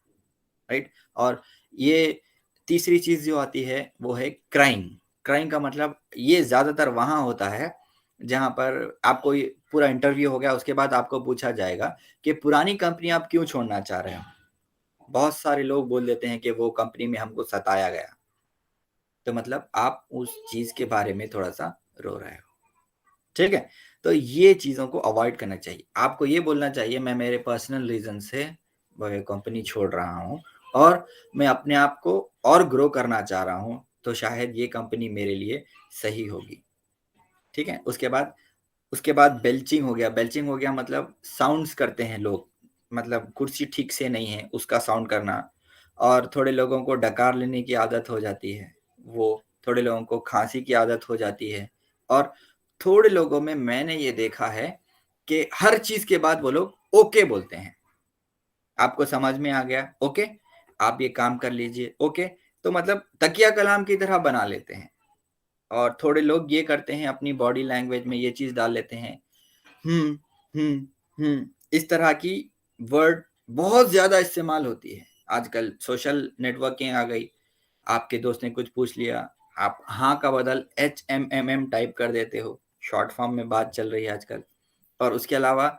राइट? और ये तीसरी चीज़ जो आती है वो है क्राइंग। क्राइंग का मतलब ये ज़्यादातर वहाँ होता है जहाँ पर आपको ये पूरा इंटरव्यू हो गया, उसके बाद आपको पूछा जाएगा कि पुरानी कंपनी आप क्यों छोड़ना चाह रहे हो? बहुत सारे लोग बोल देते हैं कि वो कंपनी में हमको सताया गया। तो मतलब आप उस चीज़ के बारे में थोड़ा-सा रो रहे हो, ठीक है? तो ये चीज़ों को अवॉइड करना चाहिए। आपको ये बोलना चाहिए मैं मेरे पर्सनल रीज़न से वह कंपनी छोड़ रहा हूँ और मैं अपने आप को और ग्रो करना चाह रहा हूँ, तो शायद ये कंपनी मेरे लिए सही होगी, ठीक है? उसके बाद बेल्चिंग हो गया। बेल्चिंग हो गया मतलब साउंड्स करते हैं लोग, मतलब कुर्सी ठीक से नहीं है उसका साउंड करना। और थोड़े लोगों को डकार लेने की आदत हो जाती है, वो थोड़े लोगों को खांसी की आदत हो जाती है। और थोड़े लोगों में मैंने ये देखा है कि हर चीज के बाद वो लोग ओके बोलते हैं। आपको समझ में आ गया? ओके, आप ये काम कर लीजिए, ओके। तो मतलब तकिया कलाम की तरह बना लेते हैं। और थोड़े लोग ये करते हैं, अपनी बॉडी लैंग्वेज में ये चीज डाल लेते हैं, हम्म इस तरह की वर्ड बहुत ज्यादा इस्तेमाल होती है आजकल। सोशल नेटवर्किंग आ गई, आपके दोस्त ने कुछ पूछ लिया, आप हाँ का बदल HMMM टाइप कर देते हो। शॉर्ट फॉर्म में बात चल रही है आजकल। और उसके अलावा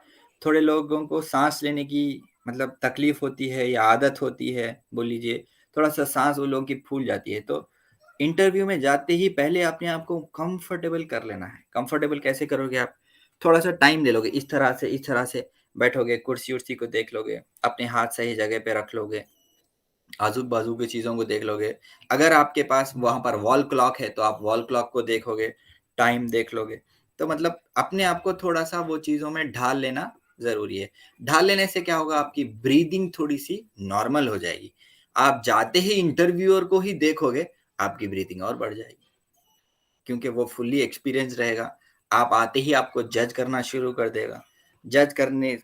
थोड़े लोगों को सांस लेने की मतलब तकलीफ होती है या आदत होती है, बोल लीजिए, थोड़ा सा सांस वो लोगों की फूल जाती है। तो इंटरव्यू में जाते ही पहले अपने आप को कंफर्टेबल कर लेना है। कंफर्टेबल कैसे करोगे आप? थोड़ा सा टाइम ले लोगे, इस तरह से बैठोगे, कुर्सी उर्सी को देख लोगे, अपने हाथ सही जगह पे रख लोगे, आजू बाजू की चीजों को देख लोगे। अगर आपके पास वहां पर वॉल क्लॉक है तो आप वॉल क्लॉक को देखोगे, टाइम देख लोगे। तो मतलब अपने आप को थोड़ा सा वो चीजों में ढाल लेना जरूरी है। ढाल लेने से क्या होगा, आपकी ब्रीदिंग थोड़ी सी नॉर्मल हो जाएगी। आप जाते ही इंटरव्यूअर को ही देखोगे, आपकी ब्रीदिंग और बढ़ जाएगी, क्योंकि वो फुल्ली एक्सपीरियंस रहेगा। आप आते ही आपको जज करना शुरू कर देगा। जज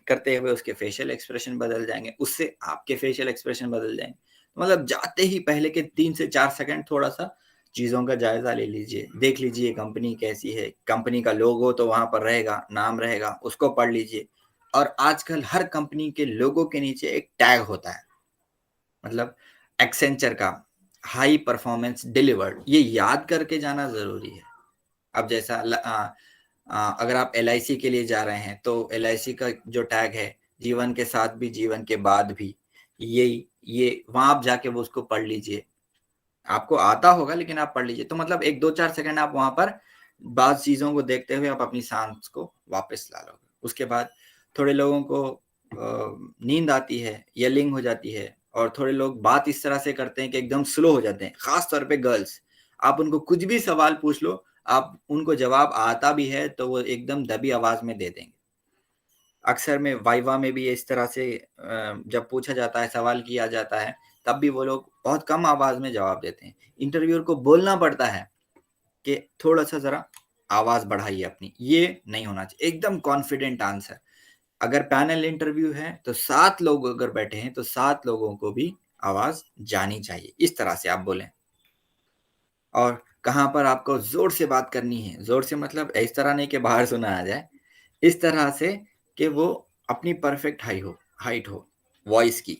करते हुए उसके फेशियल एक्सप्रेशन बदल जाएंगे, उससे आपके फेशियल एक्सप्रेशन बदल जाएंगे। मतलब जाते ही पहले के 3 से 4 सेकंड थोड़ा सा चीजों का जायजा ले लीजिए, देख लीजिए कंपनी कैसी है। कंपनी का लोगो तो वहां पर रहेगा, नाम रहेगा, उसको पढ़ लीजिए। और आजकल हर कंपनी के लोगो के नीचे एक टैग होता है, मतलब एक्सेंचर का हाई परफॉर्मेंस डिलीवर्ड, ये याद करके जाना जरूरी है। अब जैसा अगर आप LIC के लिए जा रहे हैं तो LIC का जो टैग है, जीवन के साथ भी जीवन के बाद भी, ये वहां आप जाके वो उसको पढ़ लीजिए। आपको आता होगा लेकिन आप पढ़ लीजिए। तो मतलब 1 2 4 सेकंड आप वहां पर बाद चीजों को देखते हुए आप अपनी सांस को वापस ला लोगे। उसके बाद थोड़े लोगों को नींद आती है, येलिंग हो जाती है, और थोड़े लोग बात इस तरह से करते हैं कि एकदम स्लो हो जाते हैं, खास तौर पे गर्ल्स। आप उनको कुछ भी सवाल पूछ लो, आप उनको जवाब आता भी है तो वो एकदम दबी आवाज में दे देंगे। अक्सर में वाइवा में भी इस तरह से जब पूछा जाता है, सवाल किया जाता है, तब भी वो लोग बहुत कम आवाज में जवाब देते हैं। इंटरव्यूअर को बोलना पड़ता है कि थोड़ा सा जरा आवाज बढ़ाइए अपनी। ये नहीं होना चाहिए, एकदम कॉन्फिडेंट आंसर। अगर पैनल इंटरव्यू है तो 7 लोग अगर बैठे हैं तो 7 लोगों को भी आवाज जानी चाहिए, इस तरह से आप बोलें। और कहाँ पर आपको जोर से बात करनी है, जोर से मतलब इस तरह नहीं कि बाहर सुना आ जाए, इस तरह से कि वो अपनी परफेक्ट हाइट हो वॉइस की।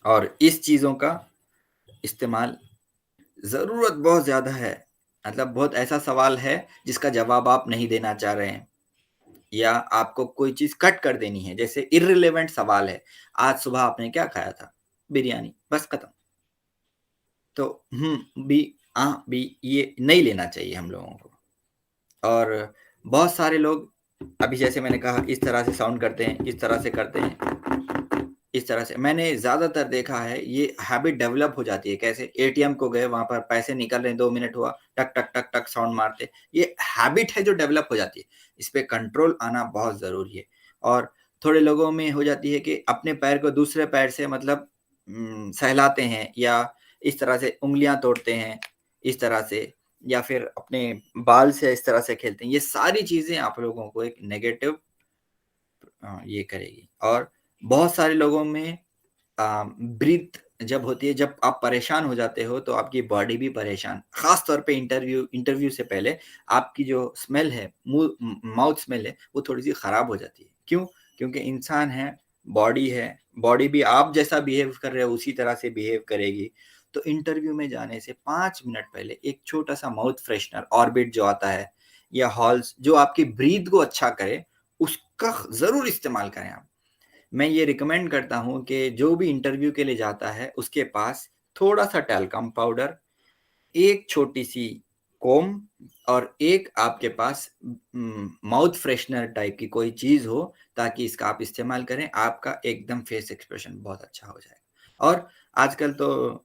और इस चीजों का इस्तेमाल जरूरत बहुत ज्यादा है। मतलब बहुत ऐसा सवाल है जिसका जवाब आप नहीं देना चाह रहे हैं, या आपको कोई चीज कट कर देनी है, जैसे इररिलेवेंट सवाल है, आज सुबह आपने क्या खाया था, बिरयानी, बस खत्म। तो बी बी ये नहीं लेना चाहिए हम लोगों को। और बहुत सारे लोग अभी जैसे मैंने कहा इस तरह से साउंड करते हैं, इस तरह से करते हैं, इस तरह से मैंने ज्यादातर देखा है। ये हैबिट डेवलप हो जाती है कैसे, ATM को गए, वहां पर पैसे निकल रहे हैं, 2 मिनट हुआ, टक टक टक टक साउंड मारते, ये हैबिट है जो डेवलप हो जाती है। इस पे कंट्रोल आना बहुत जरूरी है। और थोड़े लोगों में हो जाती है कि अपने पैर को दूसरे पैर से मतलब सहलाते हैं, या इस तरह से उंगलियां तोड़ते हैं, इस तरह से, या फिर अपने बाल से इस तरह से खेलते हैं। ये सारी चीजें आप लोगों को एक नेगेटिव ये करेगी। और बहुत सारे लोगों में ब्रीथ जब होती है, जब आप परेशान हो जाते हो तो आपकी बॉडी भी परेशान, खास तौर पे इंटरव्यू से पहले आपकी जो स्मेल है, माउथ स्मेल है, वो थोड़ी सी खराब हो जाती है। क्यों? क्योंकि इंसान है, बॉडी है, बॉडी भी आप जैसा बिहेव कर रहे हो उसी तरह से बिहेव करेगी। तो इंटरव्यू में जाने से 5 मिनट पहले एक छोटा सा माउथ फ्रेशनर, ऑर्बिट जो आता है, या हॉल्स जो आपकी ब्रीथ को अच्छा करे, उसका जरूर इस्तेमाल करें आप। मैं ये रिकमेंड करता हूँ कि जो भी इंटरव्यू के लिए जाता है उसके पास थोड़ा सा टैल्कम पाउडर, एक छोटी सी कोम, और एक आपके पास माउथ फ्रेशनर टाइप की कोई चीज हो, ताकि इसका आप इस्तेमाल करें, आपका एकदम फेस एक्सप्रेशन बहुत अच्छा हो जाएगा। और आजकल तो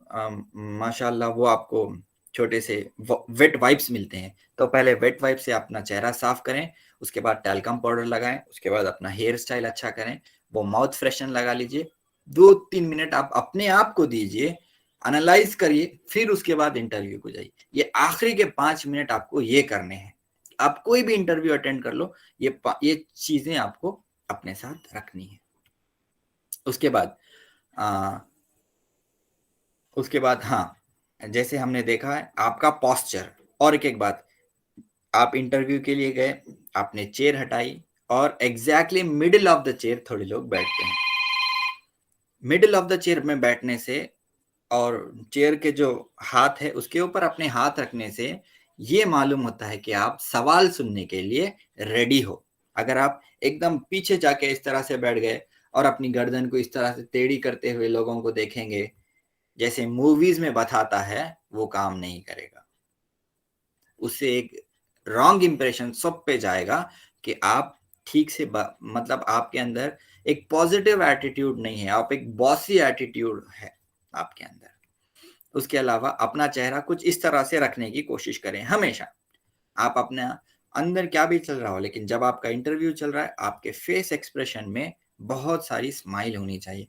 माशाल्लाह वो आपको छोटे से वेट वाइप्स मिलते हैं, तो पहले वेट वाइप से अपना चेहरा साफ करें, उसके बाद टैल्कम पाउडर लगाएं, उसके बाद अपना हेयर स्टाइल अच्छा करें, वो माउथ फ्रेशनर लगा लीजिए, 2 3 मिनट आप अपने आप को दीजिए, एनालाइज करिए, फिर उसके बाद इंटरव्यू को जाइए। ये आखिरी के 5 मिनट आपको ये करने हैं। आप कोई भी इंटरव्यू अटेंड कर लो, ये चीजें आपको अपने साथ रखनी है। उसके बाद हाँ, जैसे हमने देखा है आपका पोस्चर। और एक बात, आप इंटरव्यू के लिए गए, आपने चेयर हटाई और exactly middle of the chair थोड़े लोग बैठते हैं। मिडिल ऑफ द चेयर में बैठने से और चेयर के जो हाथ है उसके ऊपर अपने हाथ रखने से ये मालूम होता है कि आप सवाल सुनने के लिए रेडी हो। अगर आप एकदम पीछे जाके इस तरह से बैठ गए और अपनी गर्दन को इस तरह से टेढ़ी करते हुए लोगों को देखेंगे जैसे मूवीज में बताता है, वो काम नहीं करेगा। उससे एक रॉन्ग इंप्रेशन सब पे जाएगा कि आप ठीक से मतलब आपके अंदर एक पॉजिटिव एटीट्यूड नहीं है, आप एक बॉसी एटीट्यूड है आपके अंदर। उसके अलावा अपना चेहरा कुछ इस तरह से रखने की कोशिश करें हमेशा। आप अपना अंदर क्या भी चल रहा हो, लेकिन जब आपका इंटरव्यू चल रहा है आपके फेस एक्सप्रेशन में बहुत सारी स्माइल होनी चाहिए।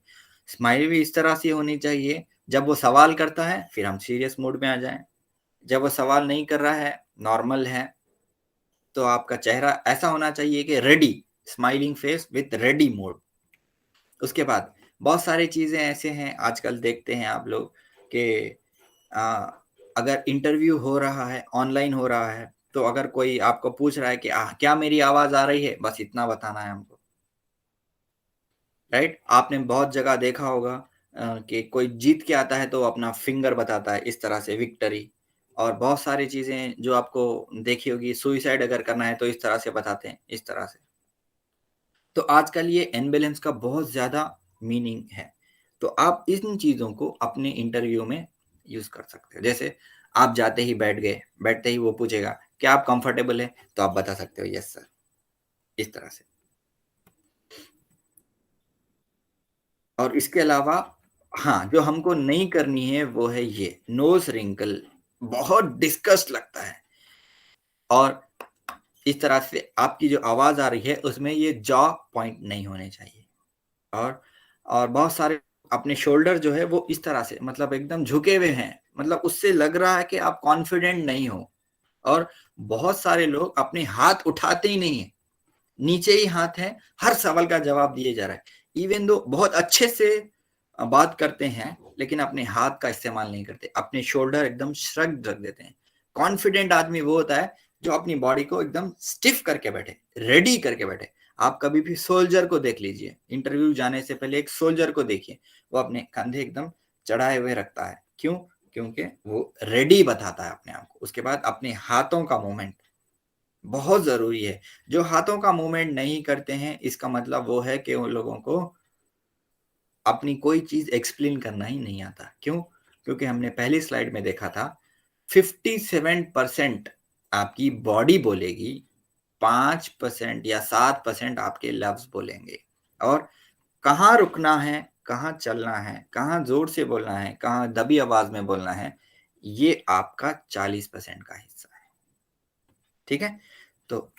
स्माइल भी इस तरह से होनी चाहिए, जब वो सवाल करता है फिर हम सीरियस मोड में आ जाएं। जब वो सवाल नहीं कर रहा है, नॉर्मल है, तो आपका चेहरा ऐसा होना चाहिए कि ready, smiling face with ready mode. उसके बाद बहुत सारी चीजें ऐसे हैं आजकल देखते हैं आप लोग कि अगर इंटरव्यू हो रहा है, ऑनलाइन हो रहा है, तो अगर कोई आपको पूछ रहा है कि क्या मेरी आवाज आ रही है, बस इतना बताना है हमको। राइट, आपने बहुत जगह देखा होगा कि कोई जीत के आता है तो अपना फिंगर बताता है इस तरह से, विक्ट्री। और बहुत सारी चीजें जो आपको देखी होगी, सुइसाइड अगर करना है तो इस तरह से बताते हैं, इस तरह से। तो आजकल ये एम्बुलेंस का बहुत ज्यादा मीनिंग है। तो आप इन चीजों को अपने इंटरव्यू में यूज कर सकते हो। जैसे आप जाते ही बैठ गए, बैठते ही वो पूछेगा क्या आप कंफर्टेबल है, तो आप बता सकते हो यस सर, इस तरह से। और इसके अलावा हाँ, जो हमको नहीं करनी है वो है ये नोज रिंकल, बहुत डिस्कस्ट लगता है। और इस तरह से आपकी जो आवाज आ रही है उसमें ये जॉ पॉइंट नहीं होने चाहिए। और बहुत सारे अपने शोल्डर जो है वो इस तरह से मतलब एकदम झुके हुए हैं, मतलब उससे लग रहा है कि आप कॉन्फिडेंट नहीं हो। और बहुत सारे लोग अपने हाथ उठाते ही नहीं है, नीचे ही हाथ है, हर सवाल का जवाब दिए जा रहा है। इवन दो बहुत अच्छे से बात करते हैं लेकिन अपने हाथ का इस्तेमाल नहीं करते, अपने शोल्डर एकदम श्रग रख देते हैं। कॉन्फिडेंट आदमी वो होता है जो अपनी बॉडी को एकदम स्टिफ करके बैठे, रेडी करके बैठे। आप कभी भी सोल्जर को देख लीजिए, इंटरव्यू जाने से पहले एक सोल्जर को देखिए, वो अपने कंधे एकदम चढ़ाए हुए रखता है। क्यों? क्योंकि वो रेडी बताता है अपने आप को। उसके बाद अपने हाथों का मूवमेंट बहुत जरूरी है। जो हाथों का मूवमेंट नहीं करते हैं इसका मतलब वो है कि उन लोगों को अपनी कोई चीज एक्सप्लेन करना ही नहीं आता। क्यों? क्योंकि हमने पहली स्लाइड में देखा था 57% आपकी बॉडी बोलेगी, 5% या 7% आपके लफ्ज बोलेंगे। और कहाँ रुकना है, कहाँ चलना है, कहाँ जोर से बोलना है, कहाँ दबी आवाज में बोलना है, ये आपका 40% का हिस्सा है। ठीक है? तो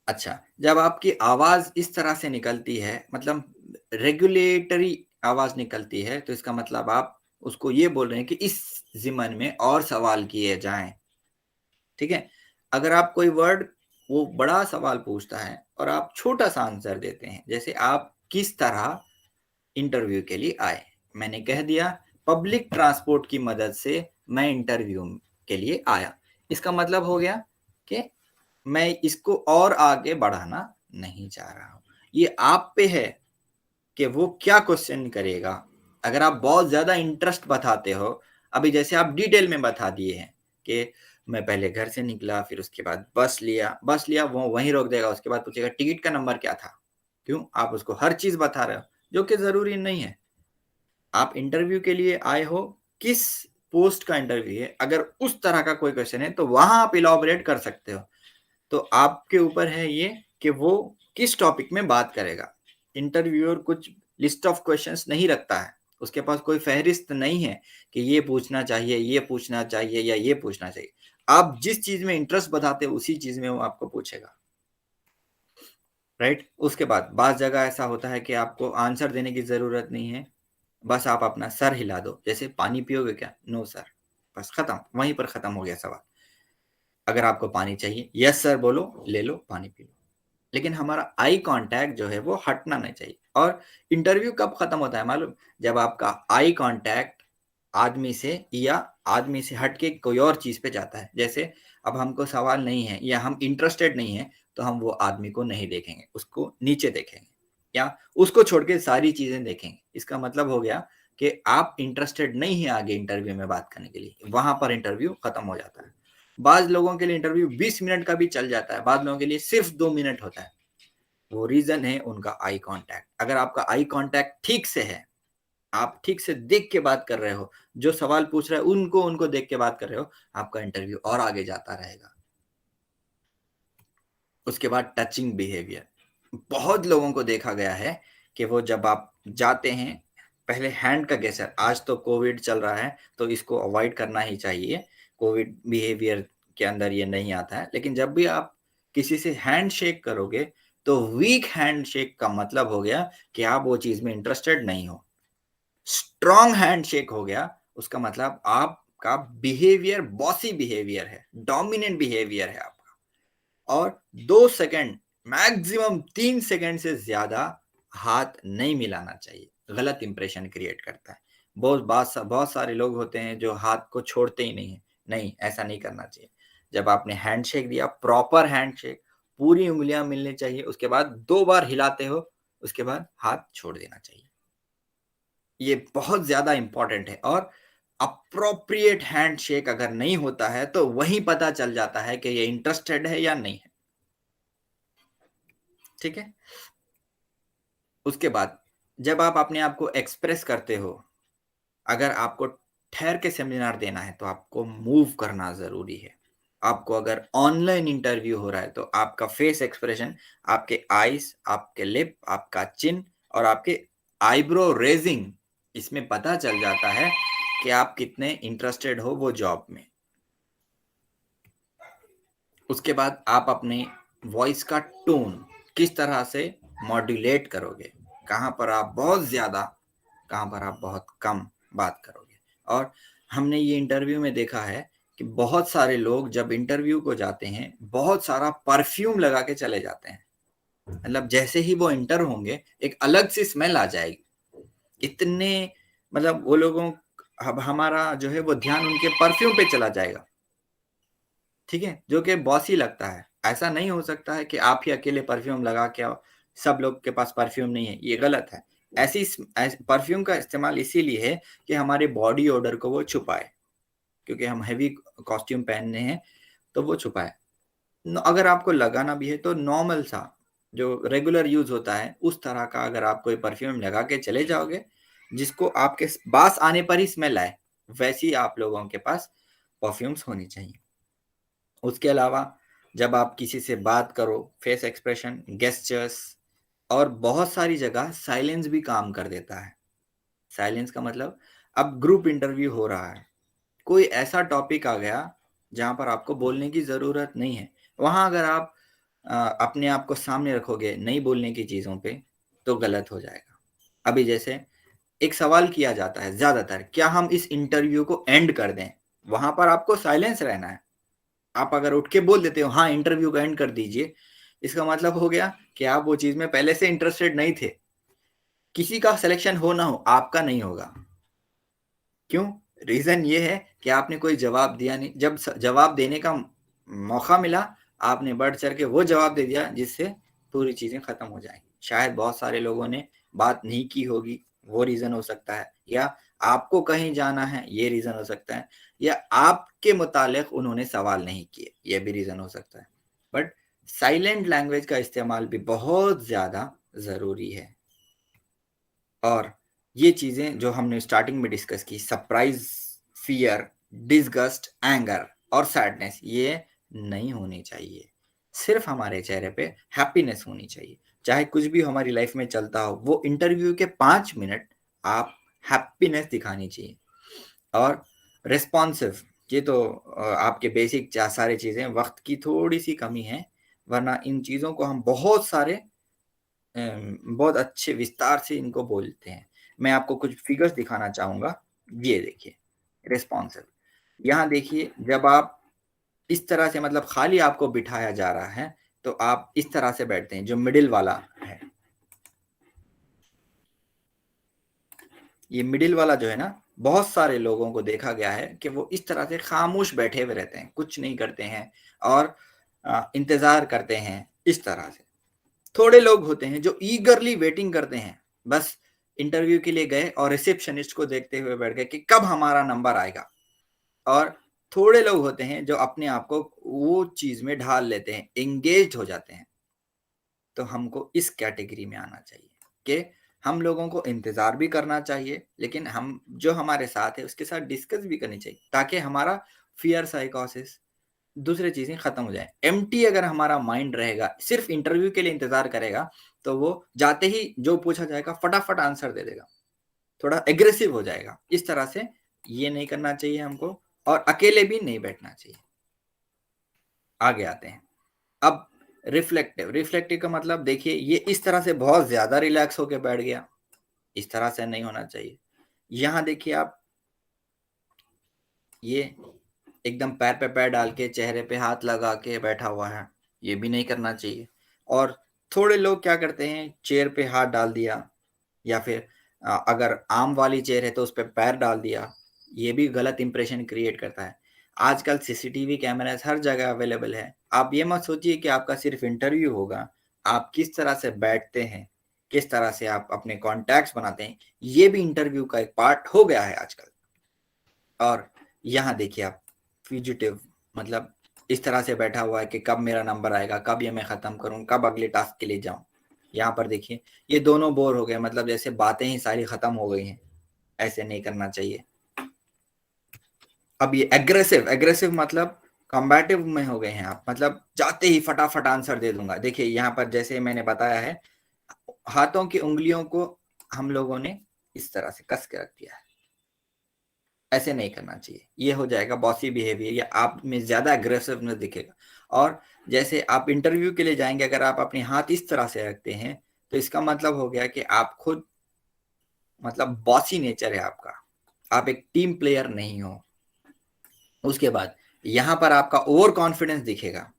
अच्छा, जब आपकी आवाज इस तरह से निकलती है, मतलब रेगुलेटरी आवाज निकलती है, तो इसका मतलब आप उसको ये बोल रहे हैं कि इस जिमन में और सवाल किए जाएं। ठीक है? अगर आप कोई वर्ड, वो बड़ा सवाल पूछता है और आप छोटा सा आंसर देते हैं, जैसे आप किस तरह इंटरव्यू के लिए आए, मैंने कह दिया पब्लिक ट्रांसपोर्ट की मदद से मैं इंटरव्यू के लिए आया। इसका मतलब हो गया कि मैं इसको और आगे बढ़ाना नहीं चाह रहा हूं। ये आप पे है कि वो क्या क्वेश्चन करेगा। अगर आप बहुत ज्यादा इंटरेस्ट बताते हो, अभी जैसे आप डिटेल में बता दिए हैं कि मैं पहले घर से निकला, फिर उसके बाद बस लिया, वो वहीं रोक देगा, उसके बाद पूछेगा टिकट का नंबर क्या था। क्यों? आप उसको हर चीज बता रहे हो जो कि जरूरी नहीं है। आप इंटरव्यू के लिए आए हो, किस पोस्ट का इंटरव्यू है, अगर उस तरह का कोई क्वेश्चन है तो वहां आप इलाबोरेट कर सकते हो। तो आपके ऊपर है ये कि वो किस टॉपिक में बात करेगा। इंटरव्यूअर कुछ लिस्ट ऑफ क्वेश्चंस नहीं रखता है, उसके पास कोई फहरिस्त नहीं है कि ये पूछना चाहिए, ये पूछना चाहिए या ये पूछना चाहिए। आप जिस चीज में इंटरेस्ट बताते हो उसी चीज में वो आपको पूछेगा। राइट? उसके बाद बात जगह ऐसा होता है कि आपको आंसर देने की जरूरत नहीं है, बस आप अपना सर हिला दो, जैसे पानी पियोगे क्या, नो सर, बस खत्म, वहीं पर खत्म हो गया सवाल। अगर आपको पानी चाहिए, यस सर बोलो, ले लो, पानी पी लो। लेकिन हमारा आई कांटेक्ट जो है वो हटना नहीं चाहिए। और इंटरव्यू कब खत्म होता है मालूम? जब आपका आई कांटेक्ट आदमी से या आदमी से हट के कोई और चीज पे जाता है। जैसे अब हमको सवाल नहीं है या हम इंटरेस्टेड नहीं है, तो हम वो आदमी को नहीं देखेंगे, उसको नीचे देखेंगे या उसको छोड़ के सारी चीजें देखेंगे। इसका मतलब हो गया कि आप इंटरेस्टेड नहीं है आगे इंटरव्यू में बात करने के लिए, वहां पर इंटरव्यू खत्म हो जाता है। बाज लोगों के लिए इंटरव्यू 20 मिनट का भी चल जाता है, बाद लोगों के लिए सिर्फ 2 मिनट होता है। वो रीजन है उनका आई कांटेक्ट। अगर आपका आई कांटेक्ट ठीक से है, आप ठीक से देख के बात कर रहे हो, जो सवाल पूछ रहे हो उनको उनको देख के बात कर रहे हो, आपका इंटरव्यू और आगे जाता रहेगा। उसके बाद टचिंग बिहेवियर, बहुत लोगों को देखा गया है कि वो जब आप जाते हैं, पहले हैंड का गेस्चर, आज तो कोविड चल रहा है तो इसको अवॉइड करना ही चाहिए, कोविड बिहेवियर के अंदर ये नहीं आता है। लेकिन जब भी आप किसी से हैंड शेक करोगे, तो वीक हैंड शेक का मतलब हो गया कि आप वो चीज में इंटरेस्टेड नहीं हो। स्ट्रॉन्ग हैंड शेक हो गया, उसका मतलब आपका बिहेवियर बॉसी बिहेवियर है, डोमिनेंट बिहेवियर है आपका। और 2 सेकंड, मैक्सिमम 3 सेकंड से ज्यादा हाथ नहीं मिलाना चाहिए, गलत इंप्रेशन क्रिएट करता है। बहुत सारे लोग होते हैं जो हाथ को छोड़ते ही नहीं है। नहीं, ऐसा नहीं करना चाहिए। जब आपने हैंडशेक दिया, प्रॉपर हैंडशेक, पूरी उंगलियां मिलनी चाहिए, उसके बाद 2 बार हिलाते हो, उसके बाद हाथ छोड़ देना चाहिए। ये बहुत ज्यादा इंपॉर्टेंट है। और अप्रोप्रिएट हैंडशेक अगर नहीं होता है तो वही पता चल जाता है कि ये इंटरेस्टेड है या नहीं है। ठीक है। उसके बाद जब आप अपने आप को एक्सप्रेस करते हो, अगर आपको ठहर के सेमिनार देना है तो आपको मूव करना जरूरी है। आपको अगर ऑनलाइन इंटरव्यू हो रहा है तो आपका फेस एक्सप्रेशन, आपके आईज, आपके लिप, आपका चिन और आपके आईब्रो रेजिंग, इसमें पता चल जाता है कि आप कितने इंटरेस्टेड हो वो जॉब में। उसके बाद आप अपने वॉइस का टोन किस तरह से मॉड्यूलेट करोगे, कहाँ पर आप बहुत ज्यादा, कहाँ पर आप बहुत कम बात करोगे। और हमने ये इंटरव्यू में देखा है कि बहुत सारे लोग जब इंटरव्यू को जाते हैं, बहुत सारा परफ्यूम लगा के चले जाते हैं। मतलब जैसे ही वो इंटर होंगे, एक अलग सी स्मेल आ जाएगी। इतने, मतलब वो लोगों, अब हमारा जो है वो ध्यान उनके परफ्यूम पे चला जाएगा। ठीक है, जो कि बॉसी लगता है। ऐसा नहीं हो सकता है कि आप ही अकेले परफ्यूम लगा के आओ, सब लोग के पास परफ्यूम नहीं है, ये गलत है। ऐसी परफ्यूम का इस्तेमाल इसीलिए है कि हमारे बॉडी ओडर को वो छुपाए, क्योंकि हम हैवी कॉस्ट्यूम पहनने हैं तो वो छुपाए। अगर आपको लगाना भी है तो नॉर्मल सा जो रेगुलर यूज होता है उस तरह का अगर आप कोई परफ्यूम लगा के चले जाओगे, जिसको आपके पास आने पर ही स्मेल आए, वैसी आप लोगों के पास परफ्यूम्स होनी चाहिए। उसके अलावा जब आप किसी से बात करो, फेस एक्सप्रेशन, गेस्चर्स और बहुत सारी जगह साइलेंस भी काम कर देता है। साइलेंस का मतलब, अब ग्रुप इंटरव्यू हो रहा है, कोई ऐसा टॉपिक आ गया जहां पर आपको बोलने की जरूरत नहीं है, वहां अगर आप अपने आप को सामने रखोगे नहीं बोलने की चीजों पे, तो गलत हो जाएगा। अभी जैसे एक सवाल किया जाता है ज्यादातर, क्या हम इस इंटरव्यू को एंड कर दें? वहां पर आपको साइलेंस रहना है। आप अगर उठ के बोल देते हो हाँ इंटरव्यू का एंड कर दीजिए, इसका मतलब हो गया कि आप वो चीज में पहले से इंटरेस्टेड नहीं थे। किसी का सिलेक्शन हो ना हो, आपका नहीं होगा। क्यों? रीजन ये है कि आपने कोई जवाब दिया नहीं। जब जवाब देने का मौका मिला, आपने बढ़ चढ़ के वो जवाब दे दिया जिससे पूरी चीजें खत्म हो जाएंगी। शायद बहुत सारे लोगों ने बात नहीं की होगी, वो रीजन हो सकता है, या आपको कहीं जाना है, ये रीजन हो सकता है, या आपके मुतालिक उन्होंने सवाल नहीं किए, ये भी रीजन हो सकता है। बट साइलेंट लैंग्वेज का इस्तेमाल भी बहुत ज्यादा जरूरी है। और ये चीजें जो हमने स्टार्टिंग में डिस्कस की, सरप्राइज, फियर, डिसगस्ट, एंगर और सैडनेस, ये नहीं होनी चाहिए। सिर्फ हमारे चेहरे पे हैप्पीनेस होनी चाहिए। चाहे कुछ भी हमारी लाइफ में चलता हो, वो इंटरव्यू के 5 मिनट आप हैप्पीनेस दिखानी चाहिए। और रिस्पॉन्सिव, ये तो आपके बेसिक सारे चीजें, वक्त की थोड़ी सी कमी है, वरना इन चीजों को हम बहुत सारे बहुत अच्छे विस्तार से इनको बोलते हैं। मैं आपको कुछ फिगर्स दिखाना चाहूंगा। ये देखिए, रिस्पॉन्सिव, यहाँ देखिए, जब आप इस तरह से मतलब खाली आपको बिठाया जा रहा है तो आप इस तरह से बैठते हैं, जो मिडिल वाला है। ये मिडिल वाला जो है ना, बहुत सारे लोगों को देखा गया है कि वो इस तरह से खामोश बैठे हुए रहते हैं, कुछ नहीं करते हैं और इंतजार करते हैं इस तरह से। थोड़े लोग होते हैं जो ईगरली वेटिंग करते हैं, बस इंटरव्यू के लिए गए और रिसेप्शनिस्ट को देखते हुए बैठ गए कि कब हमारा नंबर आएगा। और थोड़े लोग होते हैं जो अपने आप को वो चीज में ढाल लेते हैं, एंगेज हो जाते हैं। तो हमको इस कैटेगरी में आना चाहिए कि हम लोगों को इंतजार भी करना चाहिए, लेकिन हम जो हमारे साथ है उसके साथ डिस्कस भी करनी चाहिए, ताकि हमारा फियर साइकोसिस, दूसरी चीजें खत्म हो जाए। एम्प्टी अगर हमारा माइंड रहेगा, सिर्फ इंटरव्यू के लिए इंतजार करेगा, तो वो जाते ही जो पूछा जाएगा फटाफट आंसर दे देगा, थोड़ा एग्रेसिव हो जाएगा। इस तरह से ये नहीं करना चाहिए हमको, और अकेले भी नहीं बैठना चाहिए। आगे आते हैं अब रिफ्लेक्टिव। रिफ्लेक्टिव का मतलब देखिए, ये इस तरह से बहुत ज्यादा रिलैक्स होकर बैठ गया, इस तरह से नहीं होना चाहिए। यहां देखिए आप, ये एकदम पैर पे पैर डाल के चेहरे पे हाथ लगा के बैठा हुआ है, ये भी नहीं करना चाहिए। और थोड़े लोग क्या करते हैं, चेयर पे हाथ डाल दिया, या फिर अगर आम वाली चेयर है तो उस पर पैर डाल दिया, ये भी गलत इंप्रेशन क्रिएट करता है। आजकल सीसीटीवी कैमरास हर जगह अवेलेबल है। आप ये मत सोचिए कि आपका सिर्फ इंटरव्यू होगा, आप किस तरह से बैठते हैं, किस तरह से आप अपने कॉन्टैक्ट्स बनाते हैं, ये भी इंटरव्यू का एक पार्ट हो गया है आजकल। और यहाँ देखिए आप, फ्यूजिटिव मतलब इस तरह से बैठा हुआ है कि कब मेरा नंबर आएगा, कब ये मैं खत्म करूं, कब अगले टास्क के लिए जाऊं। यहाँ पर देखिए ये दोनों बोर हो गए, मतलब जैसे बातें ही सारी खत्म हो गई हैं, ऐसे नहीं करना चाहिए। अब ये एग्रेसिव, एग्रेसिव मतलब कॉम्बैटिव में हो गए हैं आप, मतलब जाते ही फटाफट आंसर दे दूंगा। देखिए यहाँ पर जैसे मैंने बताया है, हाथों की उंगलियों को हम लोगों ने इस तरह से कस के रख दिया है, ऐसे नहीं करना चाहिए। ये हो जाएगा बॉसी बिहेवियर, या आप में ज्यादा अग्रेसिवनेस दिखेगा। और जैसे आप इंटरव्यू के लिए जाएंगे, अगर आप अपने हाथ इस तरह से रखते हैं तो इसका मतलब हो गया कि आप खुद, मतलब बॉसी नेचर है आपका, आप एक टीम प्लेयर नहीं हो। उसके बाद यहां पर आपका ओवर कॉन्फिडेंस दिखेगा,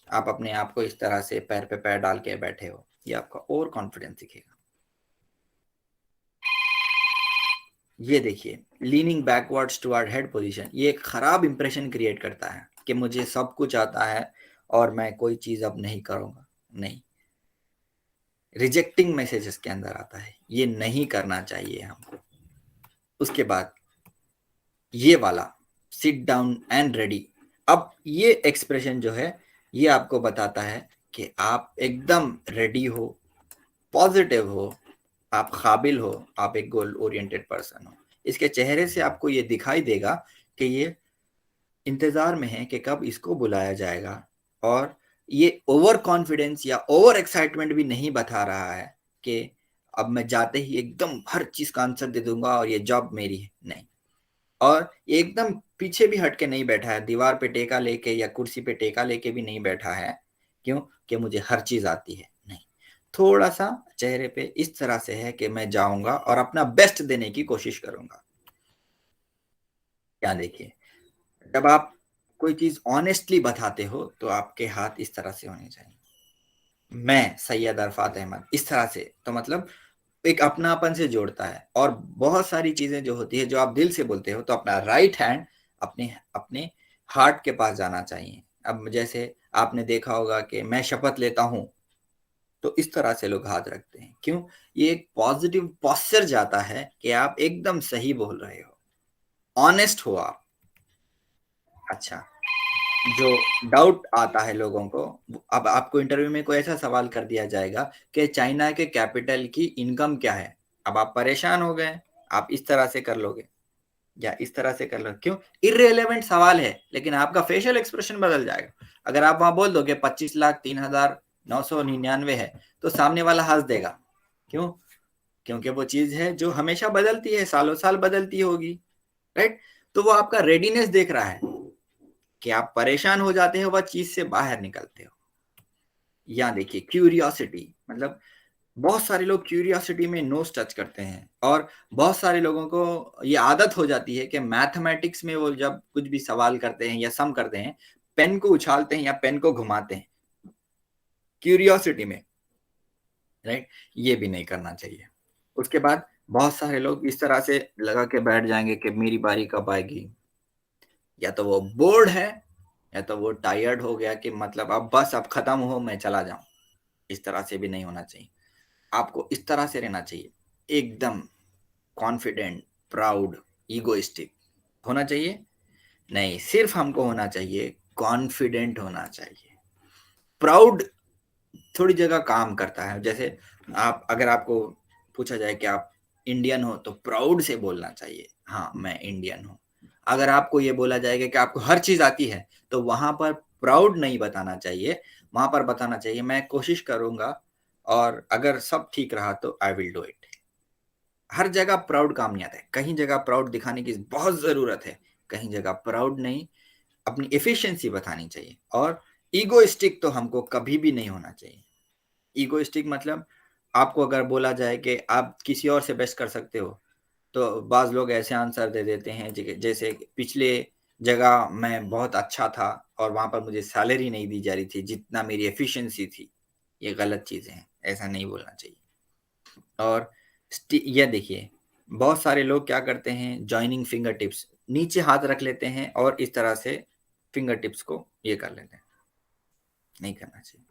आप अपने आप को इस तरह से पैर पे पैर डाल के बैठे हो, ये आपका ओवर कॉन्फिडेंस दिखेगा। ये देखिए leaning backwards toward head position, ये एक खराब इंप्रेशन क्रिएट करता है कि मुझे सब कुछ आता है और मैं कोई चीज अब नहीं करूंगा। नहीं, रिजेक्टिंग मैसेजेस के अंदर आता है, ये नहीं करना चाहिए हमको। उसके बाद ये वाला सिट डाउन एंड रेडी। अब ये एक्सप्रेशन जो है, ये आपको बताता है कि आप एकदम रेडी हो, पॉजिटिव हो, आप काबिल हो, आप एक गोल ओरिएंटेड पर्सन हो। इसके चेहरे से आपको ये दिखाई देगा कि ये इंतजार में है कि कब इसको बुलाया जाएगा। और ये ओवर कॉन्फिडेंस या ओवर एक्साइटमेंट भी नहीं बता रहा है कि अब मैं जाते ही एकदम हर चीज का आंसर दे दूंगा और ये जॉब मेरी है, नहीं। और ये एकदम पीछे भी हट के नहीं बैठा है, दीवार पे टेका लेके या कुर्सी पे टेका लेके भी नहीं बैठा है, क्यों कि मुझे हर चीज आती है, नहीं। थोड़ा सा चेहरे पे इस तरह से है कि मैं जाऊंगा और अपना बेस्ट देने की कोशिश करूंगा। क्या देखिए, जब आप कोई चीज ऑनेस्टली बताते हो तो आपके हाथ इस तरह से होने चाहिए। मैं सैयद अरफात अहमद, इस तरह से, तो मतलब एक अपनापन से जोड़ता है। और बहुत सारी चीजें जो होती है जो आप दिल से बोलते हो, तो अपना राइट हैंड अपने अपने हार्ट के पास जाना चाहिए। अब जैसे आपने देखा होगा कि मैं शपथ लेता हूं, तो इस तरह से लोग हाथ रखते हैं, क्यों? ये एक पॉजिटिव पॉस्चर जाता है कि आप एकदम सही बोल रहे हो, ऑनेस्ट हो आप। अच्छा, जो डाउट आता है लोगों को, अब आपको इंटरव्यू में कोई ऐसा सवाल कर दिया जाएगा कि चाइना के कैपिटल की इनकम क्या है, अब आप परेशान हो गए, आप इस तरह से कर लोगे या इस तरह से कर लो, क्यों? इररिलेवेंट सवाल है, लेकिन आपका फेशियल एक्सप्रेशन बदल जाएगा। अगर आप वहां बोल दोगे 25,03,999 है, तो सामने वाला हंस देगा, क्यों? क्योंकि वो चीज है जो हमेशा बदलती है, सालों साल बदलती होगी, राइट? तो वो आपका रेडीनेस देख रहा है कि आप परेशान हो जाते हो, वह चीज से बाहर निकलते हो। यहाँ देखिए क्यूरियोसिटी, मतलब बहुत सारे लोग क्यूरियोसिटी में नोज टच करते हैं, और बहुत सारे लोगों को ये आदत हो जाती है कि मैथमेटिक्स में वो जब कुछ भी सवाल करते हैं या सम करते हैं, पेन को उछालते हैं या पेन को घुमाते हैं क्यूरियोसिटी में, राइट? ये भी नहीं करना चाहिए। उसके बाद बहुत सारे लोग इस तरह से लगा के बैठ जाएंगे कि मेरी बारी कब आएगी, या तो वो बोर्ड है या तो वो टायर्ड हो गया कि मतलब अब बस अब खत्म हो, मैं चला जाऊं। इस तरह से भी नहीं होना चाहिए। आपको इस तरह से रहना चाहिए, एकदम कॉन्फिडेंट, प्राउड, ईगोइस्टिक होना चाहिए नहीं, सिर्फ हमको होना चाहिए कॉन्फिडेंट होना चाहिए। प्राउड थोड़ी जगह काम करता है। जैसे आप, अगर आपको पूछा जाए कि आप इंडियन हो, तो प्राउड से बोलना चाहिए, हाँ मैं इंडियन हूँ। अगर आपको ये बोला जाएगा कि आपको हर चीज आती है, तो वहां पर प्राउड नहीं बताना चाहिए, वहां पर बताना चाहिए मैं कोशिश करूंगा, और अगर सब ठीक रहा तो आई विल डू इट। हर जगह प्राउड काम नहीं आता है, कहीं जगह प्राउड दिखाने की बहुत जरूरत है, कहीं जगह प्राउड नहीं, अपनी एफिशिएंसी बतानी चाहिए। और ईगोइस्टिक तो हमको कभी भी नहीं होना चाहिए। ईगोइस्टिक मतलब आपको अगर बोला जाए कि आप किसी और से बेस्ट कर सकते हो, तो बाज लोग ऐसे आंसर दे देते हैं जैसे पिछले जगह मैं बहुत अच्छा था और वहां पर मुझे सैलरी नहीं दी जा रही थी जितना मेरी एफिशिएंसी थी। ये गलत चीजें हैं, ऐसा नहीं बोलना चाहिए। और ये देखिए, बहुत सारे लोग क्या करते हैं, जॉइनिंग फिंगर टिप्स, नीचे हाथ रख लेते हैं और इस तरह से फिंगर टिप्स को ये कर लेते हैं, नहीं करना चाहिए।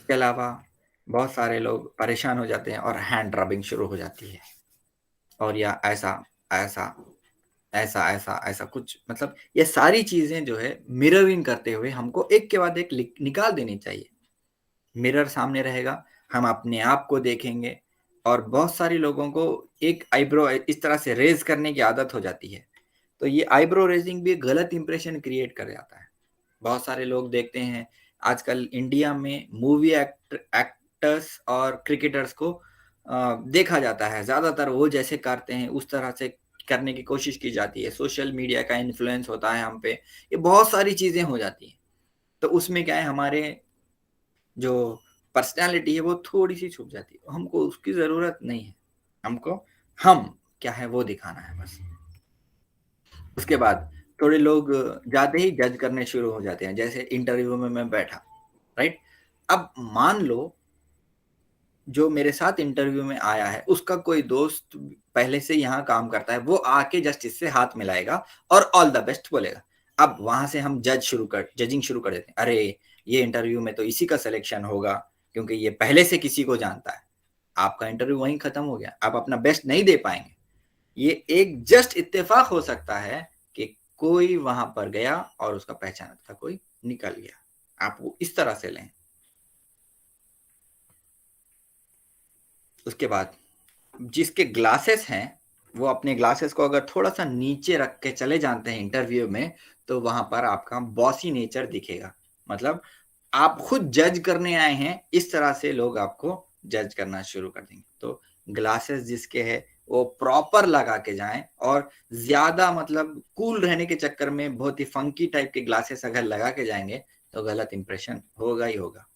इसके अलावा बहुत सारे लोग परेशान हो जाते हैं और हैंड रबिंग शुरू हो जाती है, और या ऐसा ऐसा ऐसा ऐसा ऐसा कुछ, मतलब ये सारी चीजें जो है मिररिंग करते हुए हमको एक के बाद एक निकाल देनी चाहिए। मिरर सामने रहेगा, हम अपने आप को देखेंगे। और बहुत सारे लोगों को एक आईब्रो इस तरह से रेज करने की आदत हो जाती है, तो ये आईब्रो रेजिंग भी गलत इंप्रेशन क्रिएट कर जाता है। बहुत सारे लोग देखते हैं आजकल इंडिया में मूवी एक्टर्स और क्रिकेटर्स को देखा जाता है, ज्यादातर वो जैसे करते हैं उस तरह से करने की कोशिश की जाती है। सोशल मीडिया का इन्फ्लुएंस होता है हम पे, ये बहुत सारी चीजें हो जाती हैं। तो उसमें क्या है, हमारे जो पर्सनालिटी है वो थोड़ी सी छुप जाती है, हमको उसकी जरूरत नहीं है। हमको हम क्या है वो दिखाना है बस। उसके बाद थोड़े लोग जाते ही जज करने शुरू हो जाते हैं, जैसे इंटरव्यू में मैं बैठा, राइट? अब मान लो जो मेरे साथ इंटरव्यू में आया है उसका कोई दोस्त पहले से यहाँ काम करता है, वो आके जस्ट इससे हाथ मिलाएगा और ऑल द बेस्ट बोलेगा। अब वहां से हम जजिंग शुरू कर देते हैं, अरे ये इंटरव्यू में तो इसी का सिलेक्शन होगा क्योंकि ये पहले से किसी को जानता है। आपका इंटरव्यू वहीं खत्म हो गया, आप अपना बेस्ट नहीं दे पाएंगे। ये एक जस्ट इत्तेफाक हो सकता है कि कोई वहां पर गया और उसका पहचान था कोई निकल गया, आप वो इस तरह से लें। उसके बाद जिसके ग्लासेस हैं, वो अपने ग्लासेस को अगर थोड़ा सा नीचे रख के चले जाते हैं इंटरव्यू में, तो वहां पर आपका बॉसी नेचर दिखेगा। मतलब आप खुद जज करने आए हैं, इस तरह से लोग आपको जज करना शुरू कर देंगे। तो ग्लासेस जिसके है वो प्रॉपर लगा के जाएं, और ज्यादा मतलब कूल रहने के चक्कर में बहुत ही फंकी टाइप के ग्लासेस अगर लगा के जाएंगे तो गलत इंप्रेशन होगा ही होगा।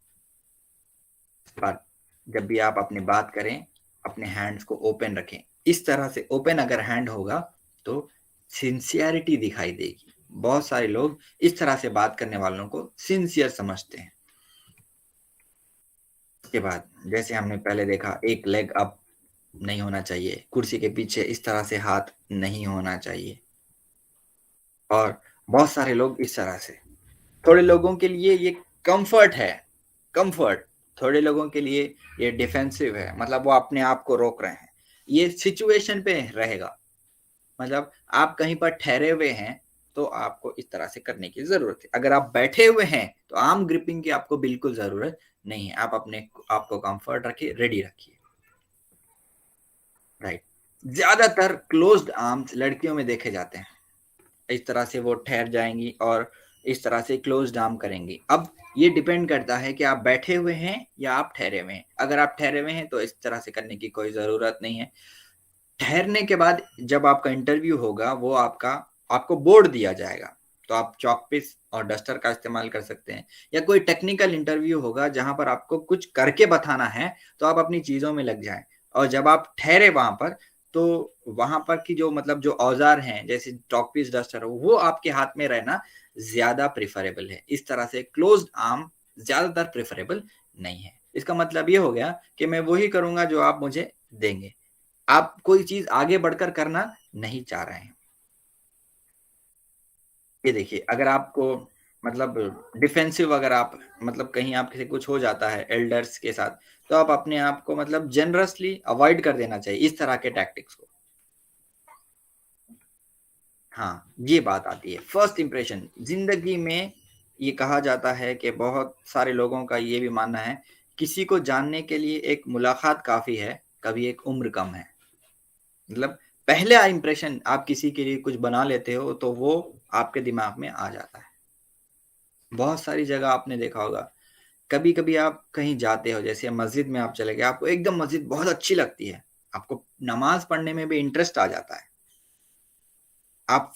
पर जब भी आप अपनी बात करें, अपने हैंड्स को ओपन रखें। इस तरह से ओपन अगर हैंड होगा तो सिंसियरिटी दिखाई देगी। बहुत सारे लोग इस तरह से बात करने वालों को सिंसियर समझते हैं। उसके बाद जैसे हमने पहले देखा, एक लेग अप नहीं होना चाहिए, कुर्सी के पीछे इस तरह से हाथ नहीं होना चाहिए। और बहुत सारे लोग इस तरह से, थोड़े लोगों के लिए ये कंफर्ट है, कंफर्ट, थोड़े लोगों के लिए ये डिफेंसिव है, मतलब वो अपने आप को रोक रहे हैं। ये सिचुएशन पे रहेगा। मतलब आप कहीं पर ठहरे हुए हैं तो आपको इस तरह से करने की जरूरत है। अगर आप बैठे हुए हैं तो आर्म ग्रिपिंग की आपको बिल्कुल जरूरत नहीं है। आप अपने आपको कंफर्ट रखिए, रेडी रखिए, राइट? ज्यादातर क्लोज्ड आर्म्स लड़कियों में देखे जाते हैं, इस तरह से वो ठहर जाएंगी और इस तरह से क्लोज आर्म करेंगी। अब ये डिपेंड करता है कि आप बैठे हुए हैं या आप ठहरे हुए हैं। अगर आप ठहरे हुए हैं तो इस तरह से करने की कोई जरूरत नहीं है। ठहरने के बाद जब आपका इंटरव्यू होगा, वो आपको बोर्ड दिया जाएगा तो आप चॉक पीस और डस्टर का इस्तेमाल कर सकते हैं। या कोई टेक्निकल इंटरव्यू होगा जहां पर आपको कुछ करके बताना है, तो आप अपनी चीजों में लग जाएं। और जब आप ठहरे वहां पर, तो वहां पर की जो मतलब जो औजार हैं जैसे चॉक पीस डस्टर, वो आपके हाथ में रहना ज्यादा प्रेफरेबल है। इस तरह से क्लोज्ड आर्म ज्यादातर प्रेफरेबल नहीं है। इसका मतलब ये हो गया कि मैं वही करूंगा जो आप मुझे देंगे, आप कोई चीज आगे बढ़कर करना नहीं चाह रहे हैं। ये देखिए, अगर आपको मतलब डिफेंसिव, अगर आप मतलब कहीं आपसे कुछ हो जाता है एल्डर्स के साथ, तो आप अपने आप को मतलब जनरसली अवॉइड कर देना चाहिए इस तरह के टैक्टिक्स को। हाँ, ये बात आती है फर्स्ट इंप्रेशन जिंदगी में। ये कहा जाता है कि बहुत सारे लोगों का ये भी मानना है, किसी को जानने के लिए एक मुलाकात काफी है, कभी एक उम्र कम है। मतलब पहले इंप्रेशन आप किसी के लिए कुछ बना लेते हो तो वो आपके दिमाग में आ जाता है। बहुत सारी जगह आपने देखा होगा, कभी कभी आप कहीं जाते हो, जैसे मस्जिद में आप चले गए, आपको एकदम मस्जिद बहुत अच्छी लगती है, आपको नमाज पढ़ने में भी इंटरेस्ट आ जाता है, आप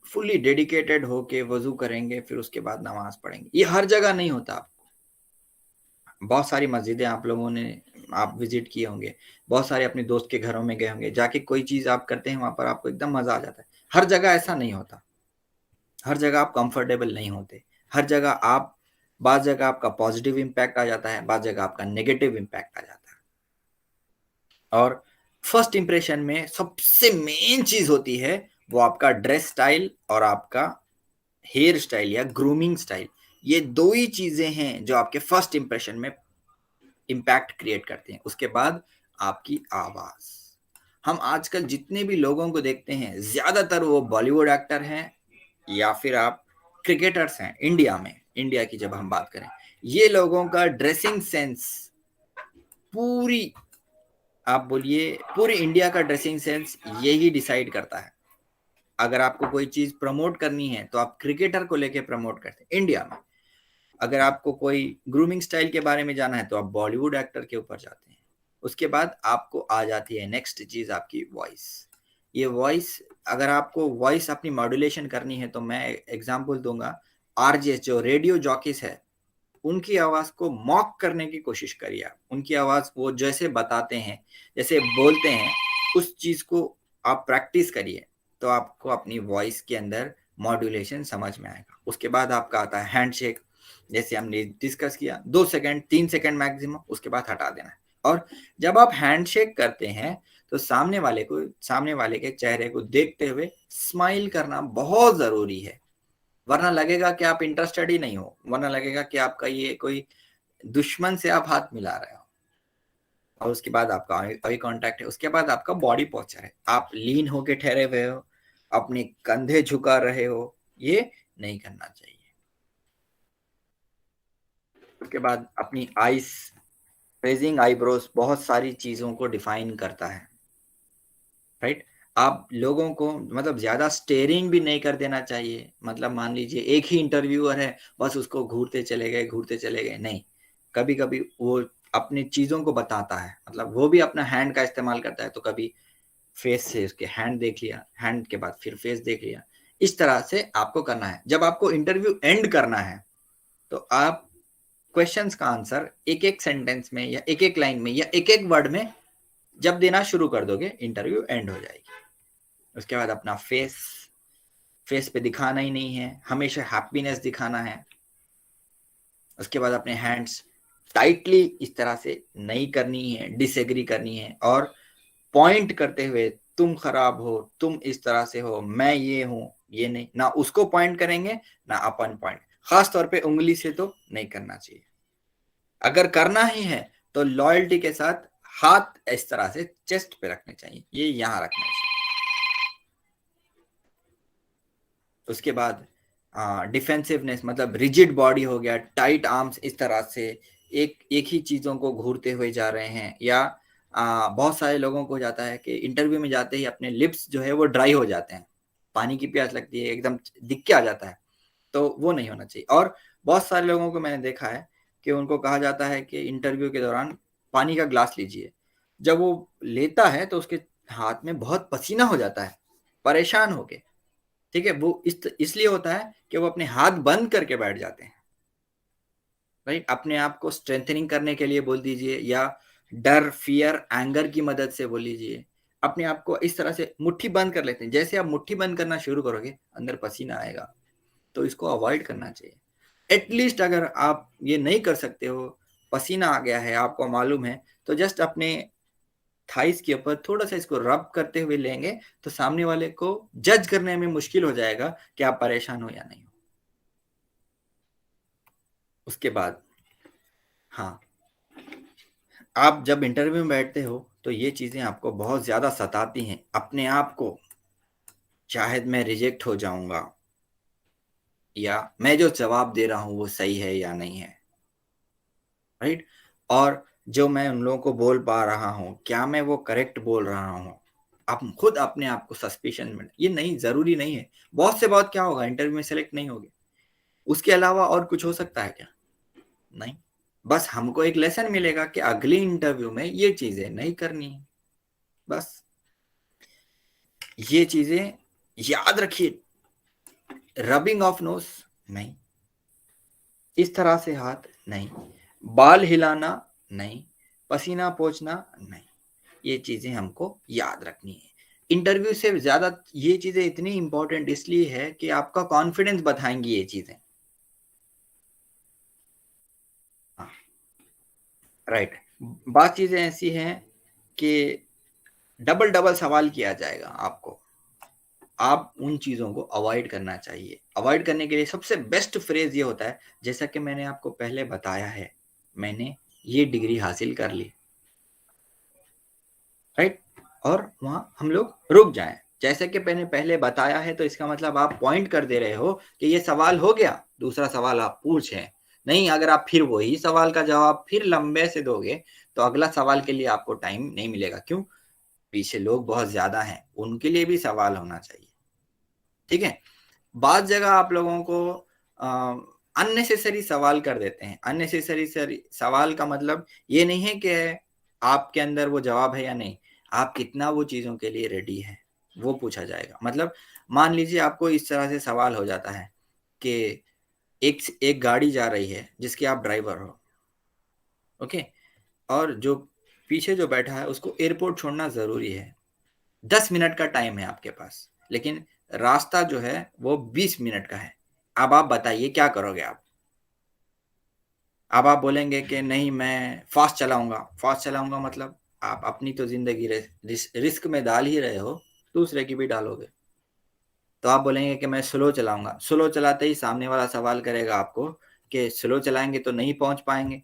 फुल्ली डेडिकेटेड होके वजू करेंगे, फिर उसके बाद नमाज पढ़ेंगे। ये हर जगह नहीं होता। बहुत सारी मस्जिदें आप लोगों ने आप विजिट किए होंगे, बहुत सारे अपने दोस्त के घरों में गए होंगे, जाके कोई चीज आप करते हैं वहां पर आपको एकदम मजा आ जाता है। हर जगह ऐसा नहीं होता, हर जगह आप कंफर्टेबल नहीं होते, हर जगह आप, बाज जगह आपका पॉजिटिव इम्पैक्ट आ जाता है, बाज जगह आपका नेगेटिव इम्पैक्ट आ जाता है। और फर्स्ट इंप्रेशन में सबसे मेन चीज होती है वो आपका ड्रेस स्टाइल और आपका हेयर स्टाइल या ग्रूमिंग स्टाइल। ये दो ही चीजें हैं जो आपके फर्स्ट इंप्रेशन में इम्पैक्ट क्रिएट करते हैं। उसके बाद आपकी आवाज। हम आजकल जितने भी लोगों को देखते हैं, ज्यादातर वो बॉलीवुड एक्टर हैं या फिर आप क्रिकेटर्स हैं। इंडिया में, इंडिया की जब हम बात करें, ये लोगों का ड्रेसिंग सेंस पूरी, आप बोलिए पूरी इंडिया का ड्रेसिंग सेंस यही डिसाइड करता है। अगर आपको कोई चीज प्रमोट करनी है तो आप क्रिकेटर को लेके प्रमोट करते हैं इंडिया में। अगर आपको कोई ग्रूमिंग स्टाइल के बारे में जाना है तो आप बॉलीवुड एक्टर के ऊपर जाते हैं। उसके बाद आपको आ जाती है नेक्स्ट चीज, आपकी वॉइस। ये वॉइस, अगर आपको वॉइस अपनी मॉड्यूलेशन करनी है तो मैं एग्जांपल दूंगा, आरजे जो रेडियो जॉकीज है, उनकी आवाज को मॉक करने की कोशिश करिए। आप उनकी आवाज वो जैसे बताते हैं, जैसे बोलते हैं, उस चीज को आप प्रैक्टिस करिए, तो आपको अपनी वॉइस के अंदर मॉड्यूलेशन समझ में आएगा। उसके बाद आपका आता है हैंडशेक, जैसे हमने डिस्कस किया, 2 सेकंड 3 सेकंड मैक्सिमम, उसके बाद हटा देना है। और जब आप हैंडशेक करते हैं तो सामने वाले के चेहरे को देखते हुए स्माइल करना बहुत जरूरी है, वरना लगेगा कि आप इंटरेस्टेड ही नहीं हो, वरना लगेगा कि आपका ये कोई दुश्मन से आप हाथ मिला रहे हो। और उसके बाद आपका आई कांटेक्ट है, उसके बाद आपका बॉडी पोस्चर है, आप लीन होके ठहरे हुए हो, अपने कंधे झुका रहे हो, ये नहीं करना चाहिए। उसके बाद अपनी आईज, रेजिंग आईब्रोज बहुत सारी चीजों को डिफाइन करता है, राइट। आप लोगों को मतलब ज्यादा स्टेयरिंग भी नहीं कर देना चाहिए। मतलब मान लीजिए एक ही इंटरव्यूअर है, बस उसको घूरते चले गए, नहीं। कभी कभी वो अपनी चीजों को बताता है, मतलब वो भी अपना हैंड का इस्तेमाल करता है, तो कभी फेस से उसके हैंड देख लिया, हैंड के बाद फिर फेस देख लिया। इस तरह से आपको करना है। जब आपको इंटरव्यू एंड करना है तो आप क्वेश्चंस का आंसर एक एक सेंटेंस में या एक एक लाइन में या एक एक वर्ड में जब देना शुरू कर दोगे, इंटरव्यू एंड हो जाएगी। उसके बाद अपना फेस, फेस पे दिखाना ही नहीं है, हमेशा हैप्पीनेस दिखाना है। उसके बाद अपने हैंड्स टाइटली इस तरह से नहीं करनी है, डिसएग्री करनी है, और पॉइंट करते हुए तुम खराब हो, तुम इस तरह से हो, मैं ये हूं, ये नहीं, ना उसको पॉइंट करेंगे ना अपन पॉइंट। खास तौर पे उंगली से तो नहीं करना चाहिए। अगर करना ही है तो लॉयल्टी के साथ हाथ इस तरह से चेस्ट पे रखने चाहिए, ये यहां रखना चाहिए। उसके बाद डिफेंसिवनेस, मतलब रिजिड बॉडी हो गया, टाइट आर्म्स, इस तरह से एक एक ही चीजों को घूरते हुए जा रहे हैं। या बहुत सारे लोगों को हो जाता है कि इंटरव्यू में जाते ही अपने लिप्स जो है वो ड्राई हो जाते हैं, पानी की प्यास लगती है, एकदम दिख के आ जाता है, तो वो नहीं होना चाहिए। और बहुत सारे लोगों को मैंने देखा है कि उनको कहा जाता है कि इंटरव्यू के दौरान पानी का ग्लास लीजिए, जब वो लेता है तो उसके हाथ में बहुत पसीना हो जाता है, परेशान होके। ठीक है, वो इसलिए होता है कि वो अपने हाथ बंद करके बैठ जाते हैं, राइट। अपने आप को स्ट्रेंथनिंग करने के लिए बोल दीजिए, या डर, फियर, एंगर की मदद से बोल लीजिए, अपने आप को इस तरह से मुट्ठी बंद कर लेते हैं। जैसे आप मुट्ठी बंद करना शुरू करोगे, अंदर पसीना आएगा, तो इसको अवॉइड करना चाहिए। एटलीस्ट अगर आप ये नहीं कर सकते हो, पसीना आ गया है, आपको मालूम है, तो जस्ट अपने थाइस के ऊपर थोड़ा सा इसको रब करते हुए लेंगे, तो सामने वाले को जज करने में मुश्किल हो जाएगा कि आप परेशान हो या नहीं हो। उसके बाद, हाँ, आप जब इंटरव्यू में बैठते हो तो ये चीजें आपको बहुत ज्यादा सताती हैं, अपने आप को, शायद मैं रिजेक्ट हो जाऊंगा, या मैं जो जवाब दे रहा हूं वो सही है या नहीं है, राइट। और जो मैं उन लोगों को बोल पा रहा हूं, क्या मैं वो करेक्ट बोल रहा हूं। आप खुद अपने आप को सस्पिशन में, ये नहीं जरूरी नहीं है, बहुत से बहुत क्या होगा, इंटरव्यू में सेलेक्ट नहीं होगे, उसके अलावा और कुछ हो सकता है क्या? नहीं। बस हमको एक लेसन मिलेगा कि अगली इंटरव्यू में ये चीजें नहीं करनी है, बस ये चीजें याद रखिए। रबिंग ऑफ नोज नहीं, इस तरह से हाथ नहीं, बाल हिलाना नहीं, पसीना पोंछना नहीं, ये चीजें हमको याद रखनी है। इंटरव्यू से ज्यादा ये चीजें इतनी इंपॉर्टेंट इसलिए है कि आपका कॉन्फिडेंस बढ़ाएंगी ये चीजें। हाँ, राइट। बात चीजें ऐसी हैं कि डबल डबल सवाल किया जाएगा आपको, आप उन चीजों को अवॉइड करना चाहिए। अवॉइड करने के लिए सबसे बेस्ट फ्रेज ये होता है, जैसा कि मैंने आपको पहले बताया है, मैंने ये डिग्री हासिल कर ली, राइट। और वहां हम लोग रुक जाएं, जैसे कि मैंने पहले बताया है, तो इसका मतलब आप पॉइंट कर दे रहे हो कि ये सवाल हो गया, दूसरा सवाल आप पूछें नहीं। अगर आप फिर वही सवाल का जवाब फिर लंबे से दोगे, तो अगला सवाल के लिए आपको टाइम नहीं मिलेगा। क्यों? पीछे लोग बहुत ज्यादा हैं, उनके लिए भी सवाल होना चाहिए, ठीक है। बाद जगह आप लोगों को अननेसेसरी सवाल कर देते हैं। अननेसेसरी सवाल का मतलब ये नहीं है कि आपके अंदर वो जवाब है या नहीं, आप कितना वो चीजों के लिए रेडी है, वो पूछा जाएगा। मतलब मान लीजिए आपको इस तरह से सवाल हो जाता है कि एक एक गाड़ी जा रही है जिसके आप ड्राइवर हो, ओके, और जो पीछे जो बैठा है उसको एयरपोर्ट छोड़ना जरूरी है, 10 मिनट का टाइम है आपके पास, लेकिन रास्ता जो है वो 20 मिनट का है। अब आप बताइए क्या करोगे आप? अब आप बोलेंगे कि नहीं मैं फास्ट चलाऊंगा। फास्ट चलाऊंगा मतलब आप अपनी तो जिंदगी रिस्क में डाल ही रहे हो, दूसरे की भी डालोगे। तो आप बोलेंगे कि मैं स्लो चलाऊंगा। स्लो चलाते ही सामने वाला सवाल करेगा आपको कि स्लो चलाएंगे तो नहीं पहुंच पाएंगे।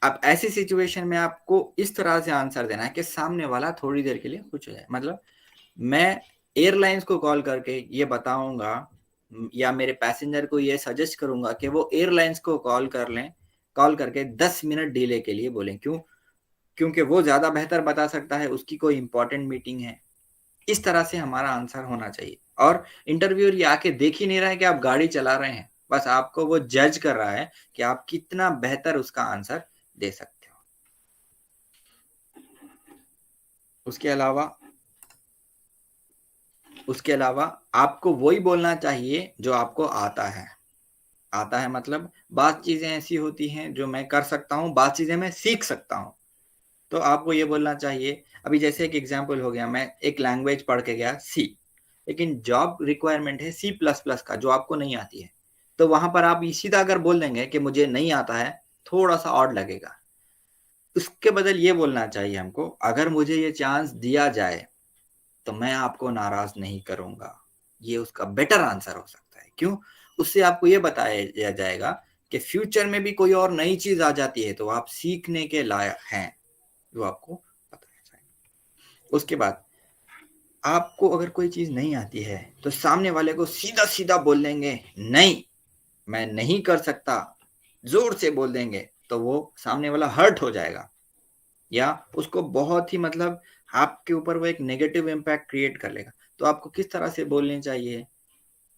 अब ऐसी सिचुएशन में आपको इस तरह से आंसर देना है कि सामने वाला थोड़ी देर के लिए खुश हो जाए। मतलब मैं एयरलाइंस को कॉल करके ये बताऊंगा, या मेरे पैसेंजर को ये सजेस्ट करूंगा कि वो एयरलाइंस को कॉल कर लें, कॉल करके 10 मिनट डिले के लिए बोलें। क्यों? क्योंकि वो ज्यादा बेहतर बता सकता है, उसकी कोई इंपॉर्टेंट मीटिंग है। इस तरह से हमारा आंसर होना चाहिए। और इंटरव्यूअर ये आके देख ही नहीं रहा है कि आप गाड़ी चला रहे हैं, बस आपको वो जज कर रहा है कि आप कितना बेहतर उसका आंसर दे सकते हो। उसके अलावा उसके अलावा आपको वही बोलना चाहिए जो आपको आता है। आता है मतलब बात चीजें ऐसी होती हैं जो मैं कर सकता हूँ, बात चीजें मैं सीख सकता हूँ, तो आपको ये बोलना चाहिए। अभी जैसे एक एग्जांपल हो गया, मैं एक लैंग्वेज पढ़ के गया सी, लेकिन जॉब रिक्वायरमेंट है सी प्लस प्लस का, जो आपको नहीं आती है, तो वहां पर आप सीधा अगर बोल देंगे कि मुझे नहीं आता है, थोड़ा सा ऑड लगेगा। उसके बदल ये बोलना चाहिए हमको, अगर मुझे ये चांस दिया जाए तो मैं आपको नाराज नहीं करूंगा। ये उसका बेटर आंसर हो सकता है। क्यों? उससे आपको ये बताया जाएगा कि फ्यूचर में भी कोई और नई चीज आ जाती है तो आप सीखने के लायक हैं, जो आपको बताया जाएगा। उसके बाद आपको अगर कोई चीज नहीं आती है तो सामने वाले को सीधा सीधा बोल देंगे नहीं, मैं नहीं कर सकता, जोर से बोल देंगे, तो वो सामने वाला हर्ट हो जाएगा, या उसको बहुत ही मतलब आपके ऊपर वो एक नेगेटिव इम्पैक्ट क्रिएट कर लेगा। तो आपको किस तरह से बोलनी चाहिए?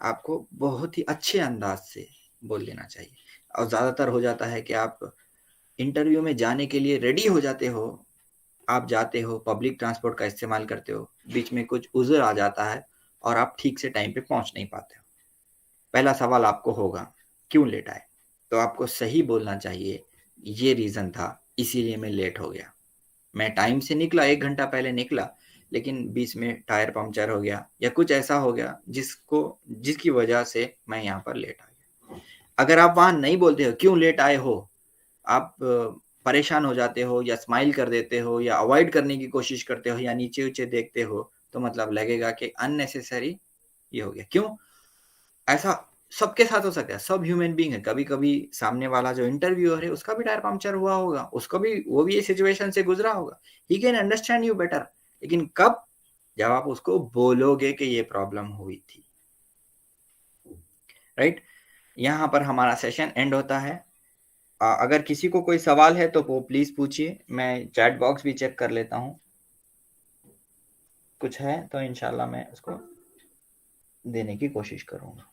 आपको बहुत ही अच्छे अंदाज से बोल लेना चाहिए। और ज्यादातर हो जाता है कि आप इंटरव्यू में जाने के लिए रेडी हो जाते हो, आप जाते हो, पब्लिक ट्रांसपोर्ट का इस्तेमाल करते हो, बीच में कुछ उज़र आ जाता है, और आप ठीक से टाइम पे पहुंच नहीं पाते हो। पहला सवाल आपको होगा क्यों लेट आए, तो आपको सही बोलना चाहिए ये रीज़न था इसीलिए मैं लेट हो गया। मैं टाइम से निकला, 1 घंटा पहले निकला, लेकिन बीच में टायर पंक्चर हो गया या कुछ ऐसा हो गया जिसकी वजह से मैं यहाँ पर लेट आ गया। अगर आप वहाँ नहीं बोलते हो क्यों लेट आए हो, आप परेशान हो जाते हो या स्माइल कर देते हो या अवॉइड करने की कोशिश करते हो या नीचे-ऊँचे देखते हो, तो मतलब लगेगा कि अननेसेसरी ये हो गया। क्यों? ऐसा सबके साथ हो सकता है, सब ह्यूमन बीइंग है। कभी-कभी सामने वाला जो इंटरव्यूअर है उसका भी टायर पंक्चर हुआ होगा, उसको भी वो भी ये सिचुएशन से गुज़रा होगा। He can understand you better, लेकिन कब? जब आप उसको बोलोगे कि ये प्रॉब्लम हुई थी, राइट? यहाँ पर हमारा सेशन एंड होता है। अगर किसी को कोई सवाल है तो वो प्लीज़ पूछिए, मैं चैट बॉक्स भी चेक कर लेता हूँ। कुछ है तो इंशाल्लाह मैं उसको देने की कोशिश करूँगा।